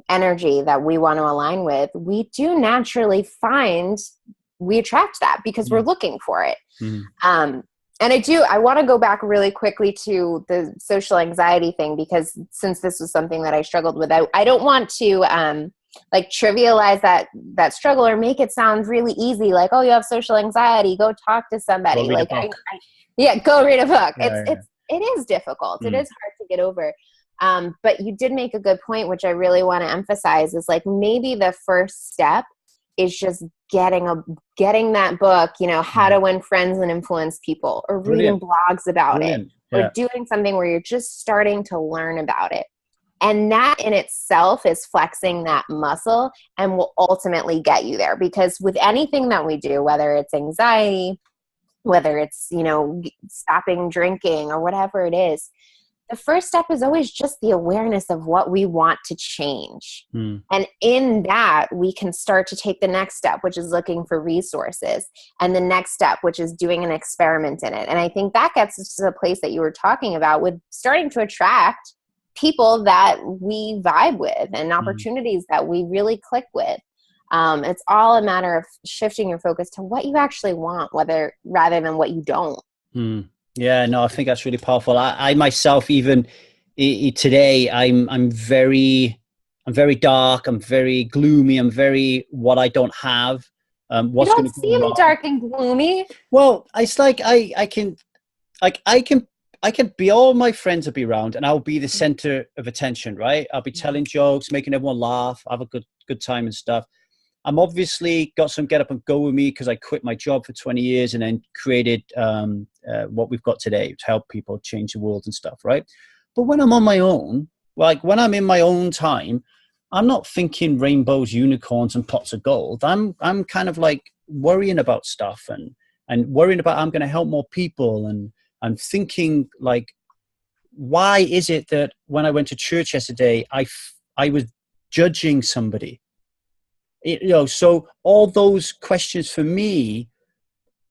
energy that we want to align with, we do naturally we attract that because we're looking for it. And I want to go back really quickly to the social anxiety thing, because since this was something that I struggled with, I don't want to like trivialize that struggle or make it sound really easy. Like, oh, you have social anxiety, go talk to somebody. Like, go read a book. It is difficult. It is hard to get over. But you did make a good point, which I really want to emphasize, is like maybe the first step is just getting that book, How to Win Friends and Influence People, or reading blogs about it, or doing something where you're just starting to learn about it. And that in itself is flexing that muscle and will ultimately get you there. Because with anything that we do, whether it's anxiety, whether it's, stopping drinking or whatever it is, the first step is always just the awareness of what we want to change. And in that, we can start to take the next step, which is looking for resources, and the next step, which is doing an experiment in it. And I think that gets us to the place that you were talking about with starting to attract people that we vibe with and opportunities that we really click with. It's all a matter of shifting your focus to what you actually want, rather than what you don't. Yeah, no, I think that's really powerful. I myself, even today, I'm very dark. I'm very gloomy. I'm very what I don't have. What's you don't seem dark and gloomy. Well, it's like I can be, all my friends will be around, and I'll be the center of attention, right? I'll be telling jokes, making everyone laugh, have a good time and stuff. I'm obviously got some get up and go with me because I quit my job for 20 years and then created what we've got today to help people change the world and stuff, right? But when I'm on my own, like when I'm in my own time, I'm not thinking rainbows, unicorns, and pots of gold. I'm kind of like worrying about stuff and worrying about I'm going to help more people, and I'm thinking like, why is it that when I went to church yesterday, I was judging somebody? So all those questions for me,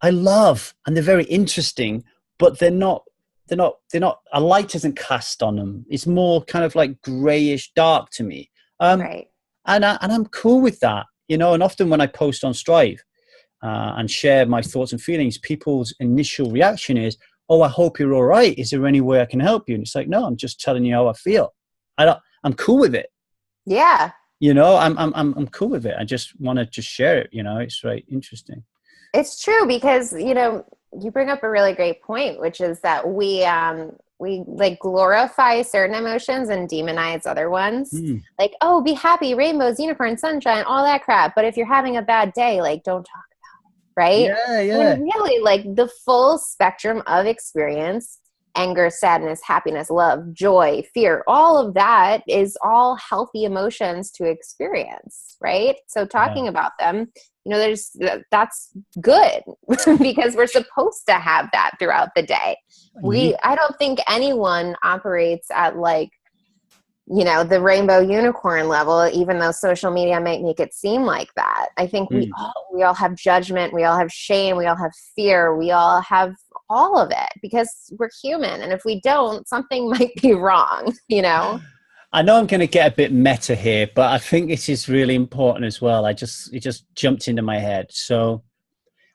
I love, and they're very interesting, but they're not, a light isn't cast on them. It's more kind of like grayish dark to me. Right. And I'm cool with that, and often when I post on Strive and share my thoughts and feelings, people's initial reaction is, oh, I hope you're all right. Is there any way I can help you? And it's like, no, I'm just telling you how I feel. I'm cool with it. Yeah. I'm cool with it. I just want to just share it. It's right. Interesting. It's true because, you bring up a really great point, which is that we like glorify certain emotions and demonize other ones. Like, oh, be happy, rainbows, unicorns, sunshine, all that crap. But if you're having a bad day, like, don't talk about it. Right. Yeah. And really, like, the full spectrum of experience, anger, sadness, happiness, love, joy, fear, all of that is all healthy emotions to experience, right? So talking about them, that's good because we're supposed to have that throughout the day. I don't think anyone operates at like, the rainbow unicorn level, even though social media might make it seem like that. I think we all have judgment. We all have shame. We all have fear. We all have all of it because we're human. And if we don't, something might be wrong, I know I'm going to get a bit meta here, but I think this is really important as well. It just jumped into my head. So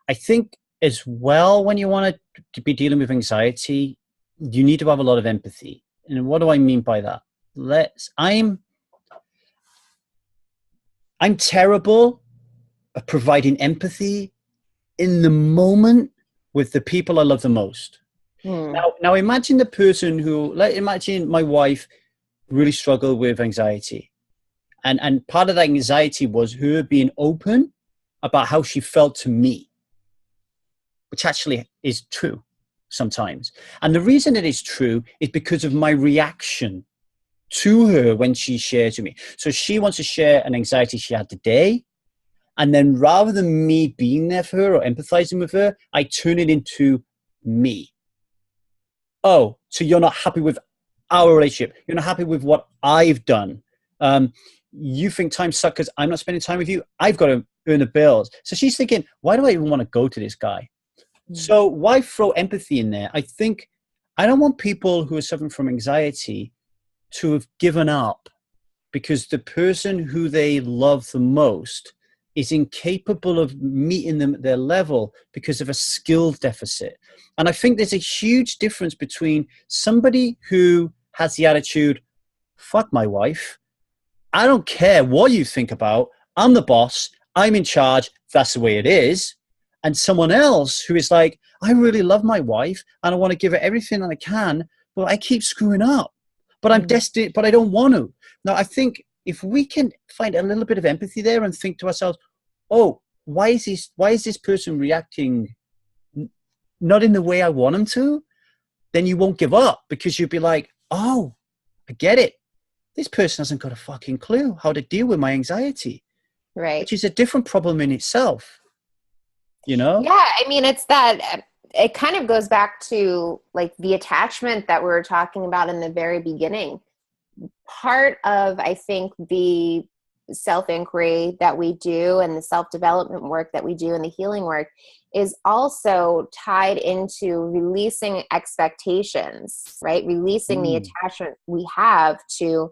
I think as well, when you want to be dealing with anxiety, you need to have a lot of empathy. And what do I mean by that? I'm terrible at providing empathy in the moment with the people I love the most. Now imagine the person imagine my wife really struggled with anxiety. And part of that anxiety was her being open about how she felt to me, which actually is true sometimes. And the reason it is true is because of my reaction to her when she shares with me. So she wants to share an anxiety she had today. And then rather than me being there for her or empathizing with her, I turn it into me. Oh, so you're not happy with our relationship. You're not happy with what I've done. You think time sucks because I'm not spending time with you. I've got to earn the bills. So she's thinking, why do I even want to go to this guy? So why throw empathy in there? I think I don't want people who are suffering from anxiety to have given up because the person who they love the most is incapable of meeting them at their level because of a skill deficit. And I think there's a huge difference between somebody who has the attitude, fuck my wife, I don't care what you think about, I'm the boss, I'm in charge, that's the way it is. And someone else who is like, I really love my wife and I want to give her everything that I can, but I keep screwing up. but I'm destined, but I don't want to. Now, I think if we can find a little bit of empathy there and think to ourselves, oh, why is this person reacting not in the way I want them to? Then you won't give up, because you'll be like, oh, I get it. This person hasn't got a fucking clue how to deal with my anxiety. Right. Which is a different problem in itself, you know? Yeah. I mean, it's that it kind of goes back to like the attachment that we were talking about in the very beginning. Part of, I think, the self-inquiry that we do and the self-development work that we do and the healing work is also tied into releasing expectations, right? Releasing the attachment we have to,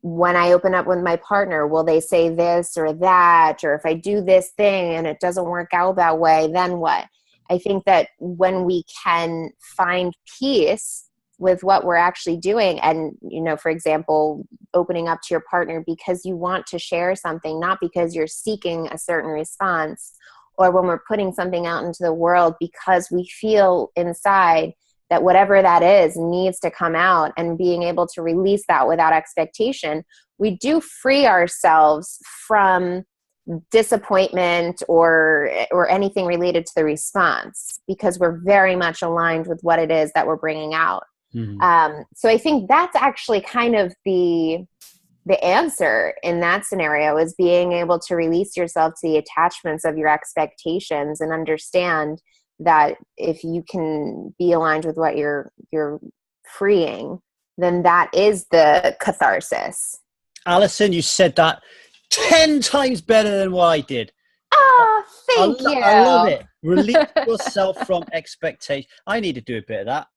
when I open up with my partner, will they say this or that? Or if I do this thing and it doesn't work out that way, then what? I think that when we can find peace with what we're actually doing, and, you know, for example, opening up to your partner because you want to share something, not because you're seeking a certain response, or when we're putting something out into the world because we feel inside that whatever that is needs to come out, and being able to release that without expectation, we do free ourselves from disappointment or anything related to the response, because we're very much aligned with what it is that we're bringing out. So I think that's actually kind of the answer in that scenario, is being able to release yourself to the attachments of your expectations and understand that if you can be aligned with what you're freeing, then that is the catharsis. Alison, you said that 10 times better than what I did. Oh, thank you. I love it. Release yourself from expectation. I need to do a bit of that.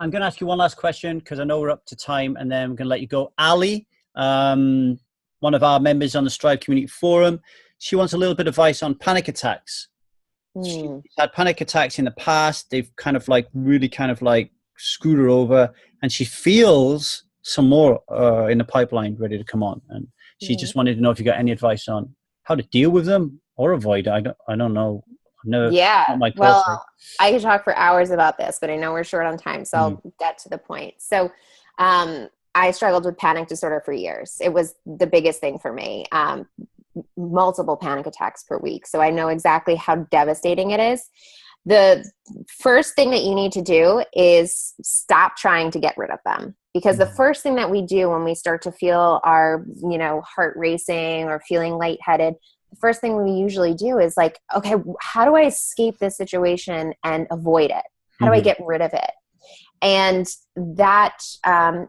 I'm going to ask you one last question, because I know we're up to time, and then I'm going to let you go. Ali, one of our members on the Strive Community Forum, she wants a little bit of advice on panic attacks. She's had panic attacks in the past. They've kind of like really kind of like screwed her over, and she feels some more in the pipeline ready to come on. And she just wanted to know if you got any advice on how to deal with them or avoid it. I don't know. Well, I could talk for hours about this, but I know we're short on time, so I'll get to the point. So I struggled with panic disorder for years. It was the biggest thing for me. Multiple panic attacks per week. So I know exactly how devastating it is. The first thing that you need to do is stop trying to get rid of them. Because the first thing that we do when we start to feel our, heart racing or feeling lightheaded, the first thing we usually do is like, okay, how do I escape this situation and avoid it? How do I get rid of it? And that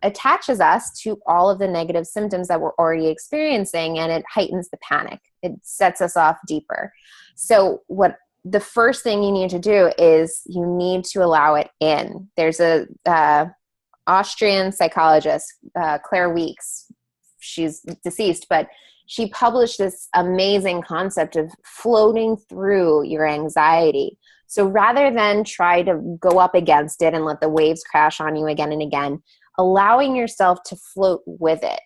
attaches us to all of the negative symptoms that we're already experiencing, and it heightens the panic. It sets us off deeper. So what the first thing you need to do is you need to allow it in. There's a Austrian psychologist, Claire Weeks. She's deceased, but she published this amazing concept of floating through your anxiety. So rather than try to go up against it and let the waves crash on you again and again, allowing yourself to float with it.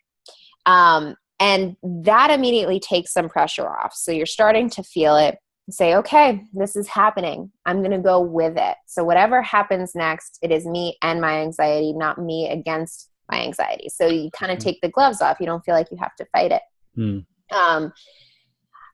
And that immediately takes some pressure off. So you're starting to feel it. Say, okay, this is happening. I'm going to go with it. So whatever happens next, it is me and my anxiety, not me against my anxiety. So you kind of take the gloves off. You don't feel like you have to fight it.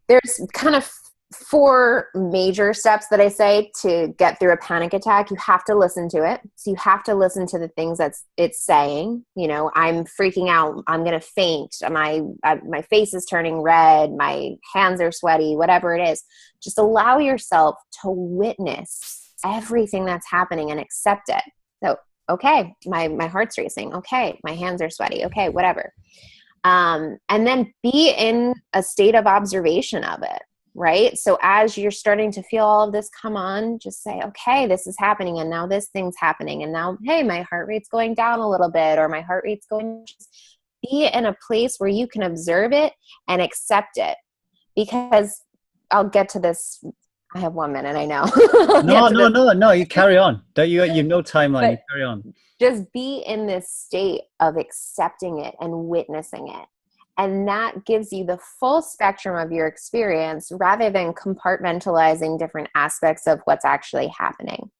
There's kind of 4 major steps that I say to get through a panic attack. You have to listen to it. So you have to listen to the things that it's saying. I'm freaking out. I'm going to faint. My face is turning red. My hands are sweaty, whatever it is. Just allow yourself to witness everything that's happening and accept it. So, okay, my heart's racing. Okay, my hands are sweaty. Okay, whatever. And then be in a state of observation of it, right? So as you're starting to feel all of this come on, just say, okay, this is happening. And now this thing's happening. And now, hey, my heart rate's going down a little bit, or my heart rate's going. Just be in a place where you can observe it and accept it. Because I'll get to this. I have 1 minute, I know. No, you carry on. You have no timeline, you carry on. Just be in this state of accepting it and witnessing it. And that gives you the full spectrum of your experience rather than compartmentalizing different aspects of what's actually happening.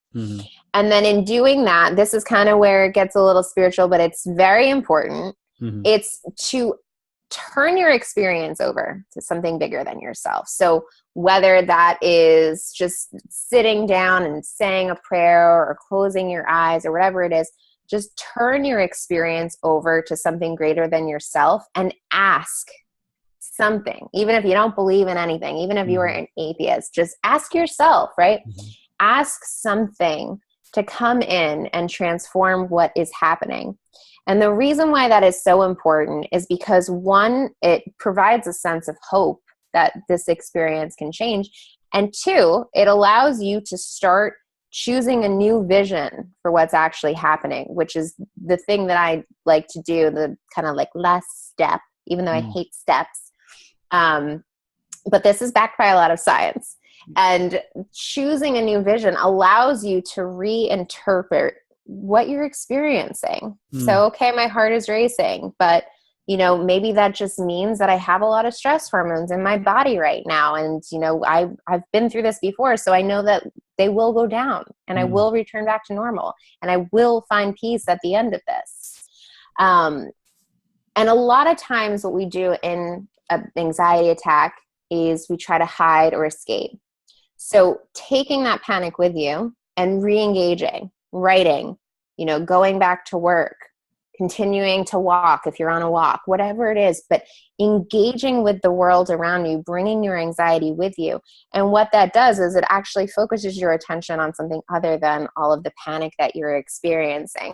And then in doing that, this is kind of where it gets a little spiritual, but it's very important. Mm-hmm. It's to turn your experience over to something bigger than yourself. So whether that is just sitting down and saying a prayer or closing your eyes or whatever it is, just turn your experience over to something greater than yourself and ask something. Even if you don't believe in anything, even if you are an atheist, just ask yourself, right? Mm-hmm. Ask something to come in and transform what is happening. And the reason why that is so important is because, one, it provides a sense of hope that this experience can change. And two, it allows you to start choosing a new vision for what's actually happening, which is the thing that I like to do, the kind of like last step, even though I hate steps. But this is backed by a lot of science. And choosing a new vision allows you to reinterpret what you're experiencing. So, okay, my heart is racing, but maybe that just means that I have a lot of stress hormones in my body right now. And, I've been through this before, so I know that they will go down and I will return back to normal and I will find peace at the end of this. And a lot of times what we do in an anxiety attack is we try to hide or escape. So taking that panic with you and re-engaging, writing, going back to work, continuing to walk if you're on a walk, whatever it is, but engaging with the world around you, bringing your anxiety with you. And what that does is it actually focuses your attention on something other than all of the panic that you're experiencing.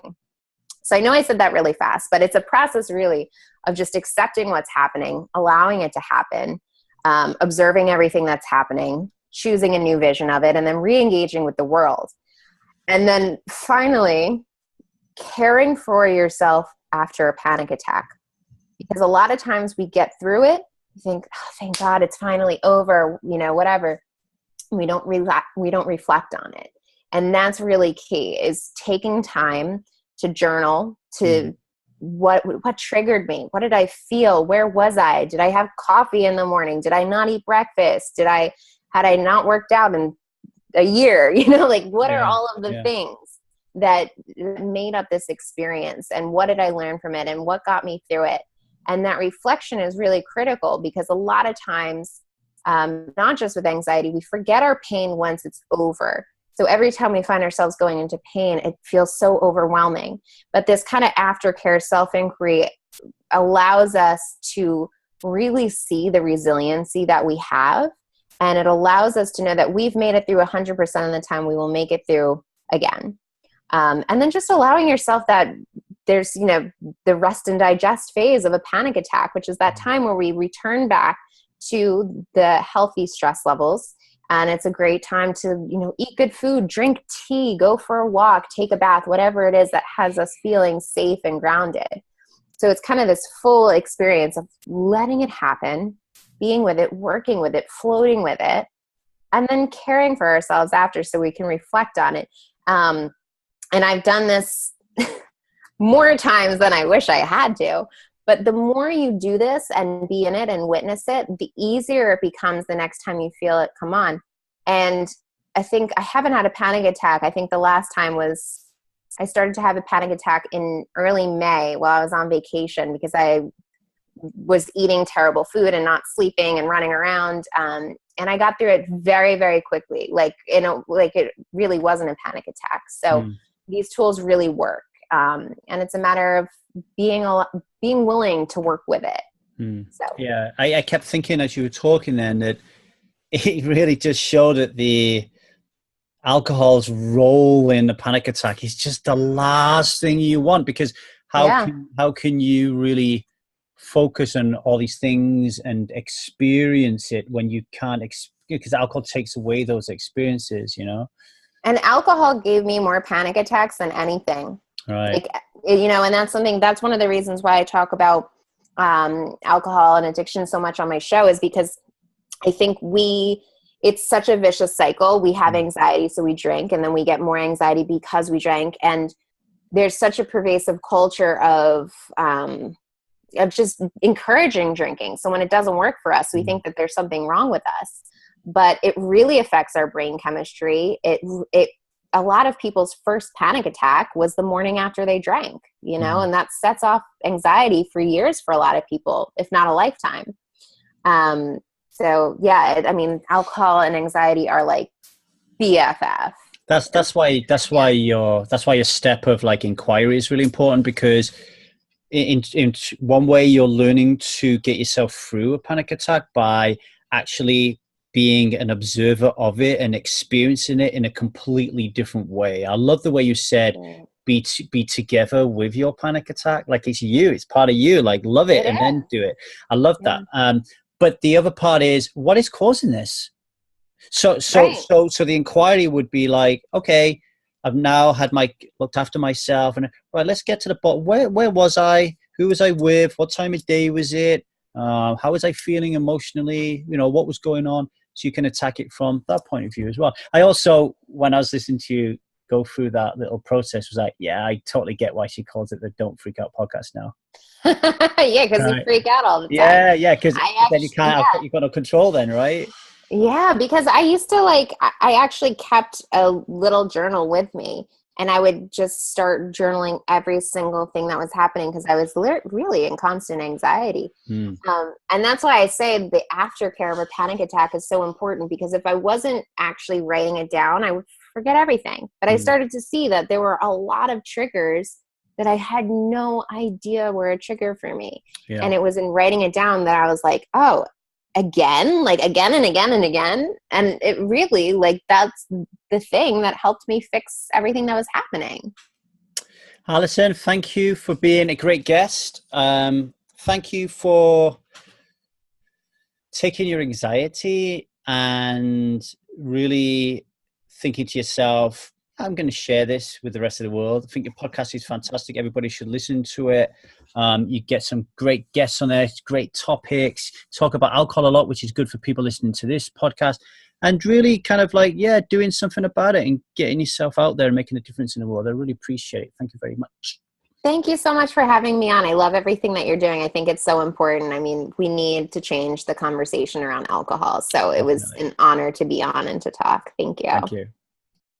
So I know I said that really fast, but it's a process really of just accepting what's happening, allowing it to happen, observing everything that's happening, choosing a new vision of it, and then re-engaging with the world. And then finally, caring for yourself after a panic attack. Because a lot of times we get through it, we think, oh, thank God it's finally over, whatever. We don't reflect on it. And that's really key, is taking time to journal, to what triggered me? What did I feel? Where was I? Did I have coffee in the morning? Did I not eat breakfast? Had I not worked out in a year? What are all of the things that made up this experience, and what did I learn from it, and what got me through it? And that reflection is really critical, because a lot of times, not just with anxiety, we forget our pain once it's over. So every time we find ourselves going into pain, it feels so overwhelming. But this kind of aftercare self-inquiry allows us to really see the resiliency that we have. And it allows us to know that we've made it through 100% of the time. We will make it through again. And then just allowing yourself that there's, the rest and digest phase of a panic attack, which is that time where we return back to the healthy stress levels. And it's a great time to, eat good food, drink tea, go for a walk, take a bath, whatever it is that has us feeling safe and grounded. So it's kind of this full experience of letting it happen, being with it, working with it, floating with it, and then caring for ourselves after so we can reflect on it. And I've done this more times than I wish I had to. But the more you do this and be in it and witness it, the easier it becomes the next time you feel it come on. And I think I haven't had a panic attack. I think the last time was I started to have a panic attack in early May while I was on vacation, because I was eating terrible food and not sleeping and running around. And I got through it very, very quickly. It really wasn't a panic attack. So these tools really work. And it's a matter of being willing to work with it. So yeah, I kept thinking as you were talking then that it really just showed that the alcohol's role in the panic attack is just the last thing you want, because how can you really focus on all these things and experience it when you can't because alcohol takes away those experiences, And alcohol gave me more panic attacks than anything. Right. And that's one of the reasons why I talk about alcohol and addiction so much on my show, is because I think it's such a vicious cycle. We have anxiety, so we drink, and then we get more anxiety because we drank. And there's such a pervasive culture of just encouraging drinking. So when it doesn't work for us, we think that there's something wrong with us. But it really affects our brain chemistry. It a lot of people's first panic attack was the morning after they drank, you know, and that sets off anxiety for years for a lot of people, if not a lifetime. So yeah, I mean, alcohol and anxiety are like BFF. That's why your step of like inquiry is really important, because in one way you're learning to get yourself through a panic attack by actually being an observer of it and experiencing it in a completely different way. I love the way you said be together with your panic attack, like it's you, it's part of you, like love it and then do it. I love that. But the other part is, what is causing this? So the inquiry would be like, okay, I've now looked after myself, and right, let's get to the bottom. Where was I? Who was I with? What time of day was it? How was I feeling emotionally? You know, what was going on? So you can attack it from that point of view as well. I also, when I was listening to you go through that little process, was like, yeah, I totally get why she calls it the Don't Freak Out podcast now. Yeah, because you freak out all the time. Yeah, because then you can't have, you've got no control then, right? Yeah, because I used to I actually kept a little journal with me, and I would just start journaling every single thing that was happening because I was really in constant anxiety. And that's why I say the aftercare of a panic attack is so important, because if I wasn't actually writing it down, I would forget everything. But I started to see that there were a lot of triggers that I had no idea were a trigger for me. Yeah. And it was in writing it down that I was like, oh, again and again and again. And it really, that's the thing that helped me fix everything that was happening. Alison, thank you for being a great guest. Thank you for taking your anxiety and really thinking to yourself, I'm going to share this with the rest of the world. I think your podcast is fantastic. Everybody should listen to it. You get some great guests on there, great topics, talk about alcohol a lot, which is good for people listening to this podcast, and really kind of doing something about it and getting yourself out there and making a difference in the world. I really appreciate it. Thank you very much. Thank you so much for having me on. I love everything that you're doing. I think it's so important. I mean, we need to change the conversation around alcohol. So it was an honor to be on and to talk. Thank you. Thank you.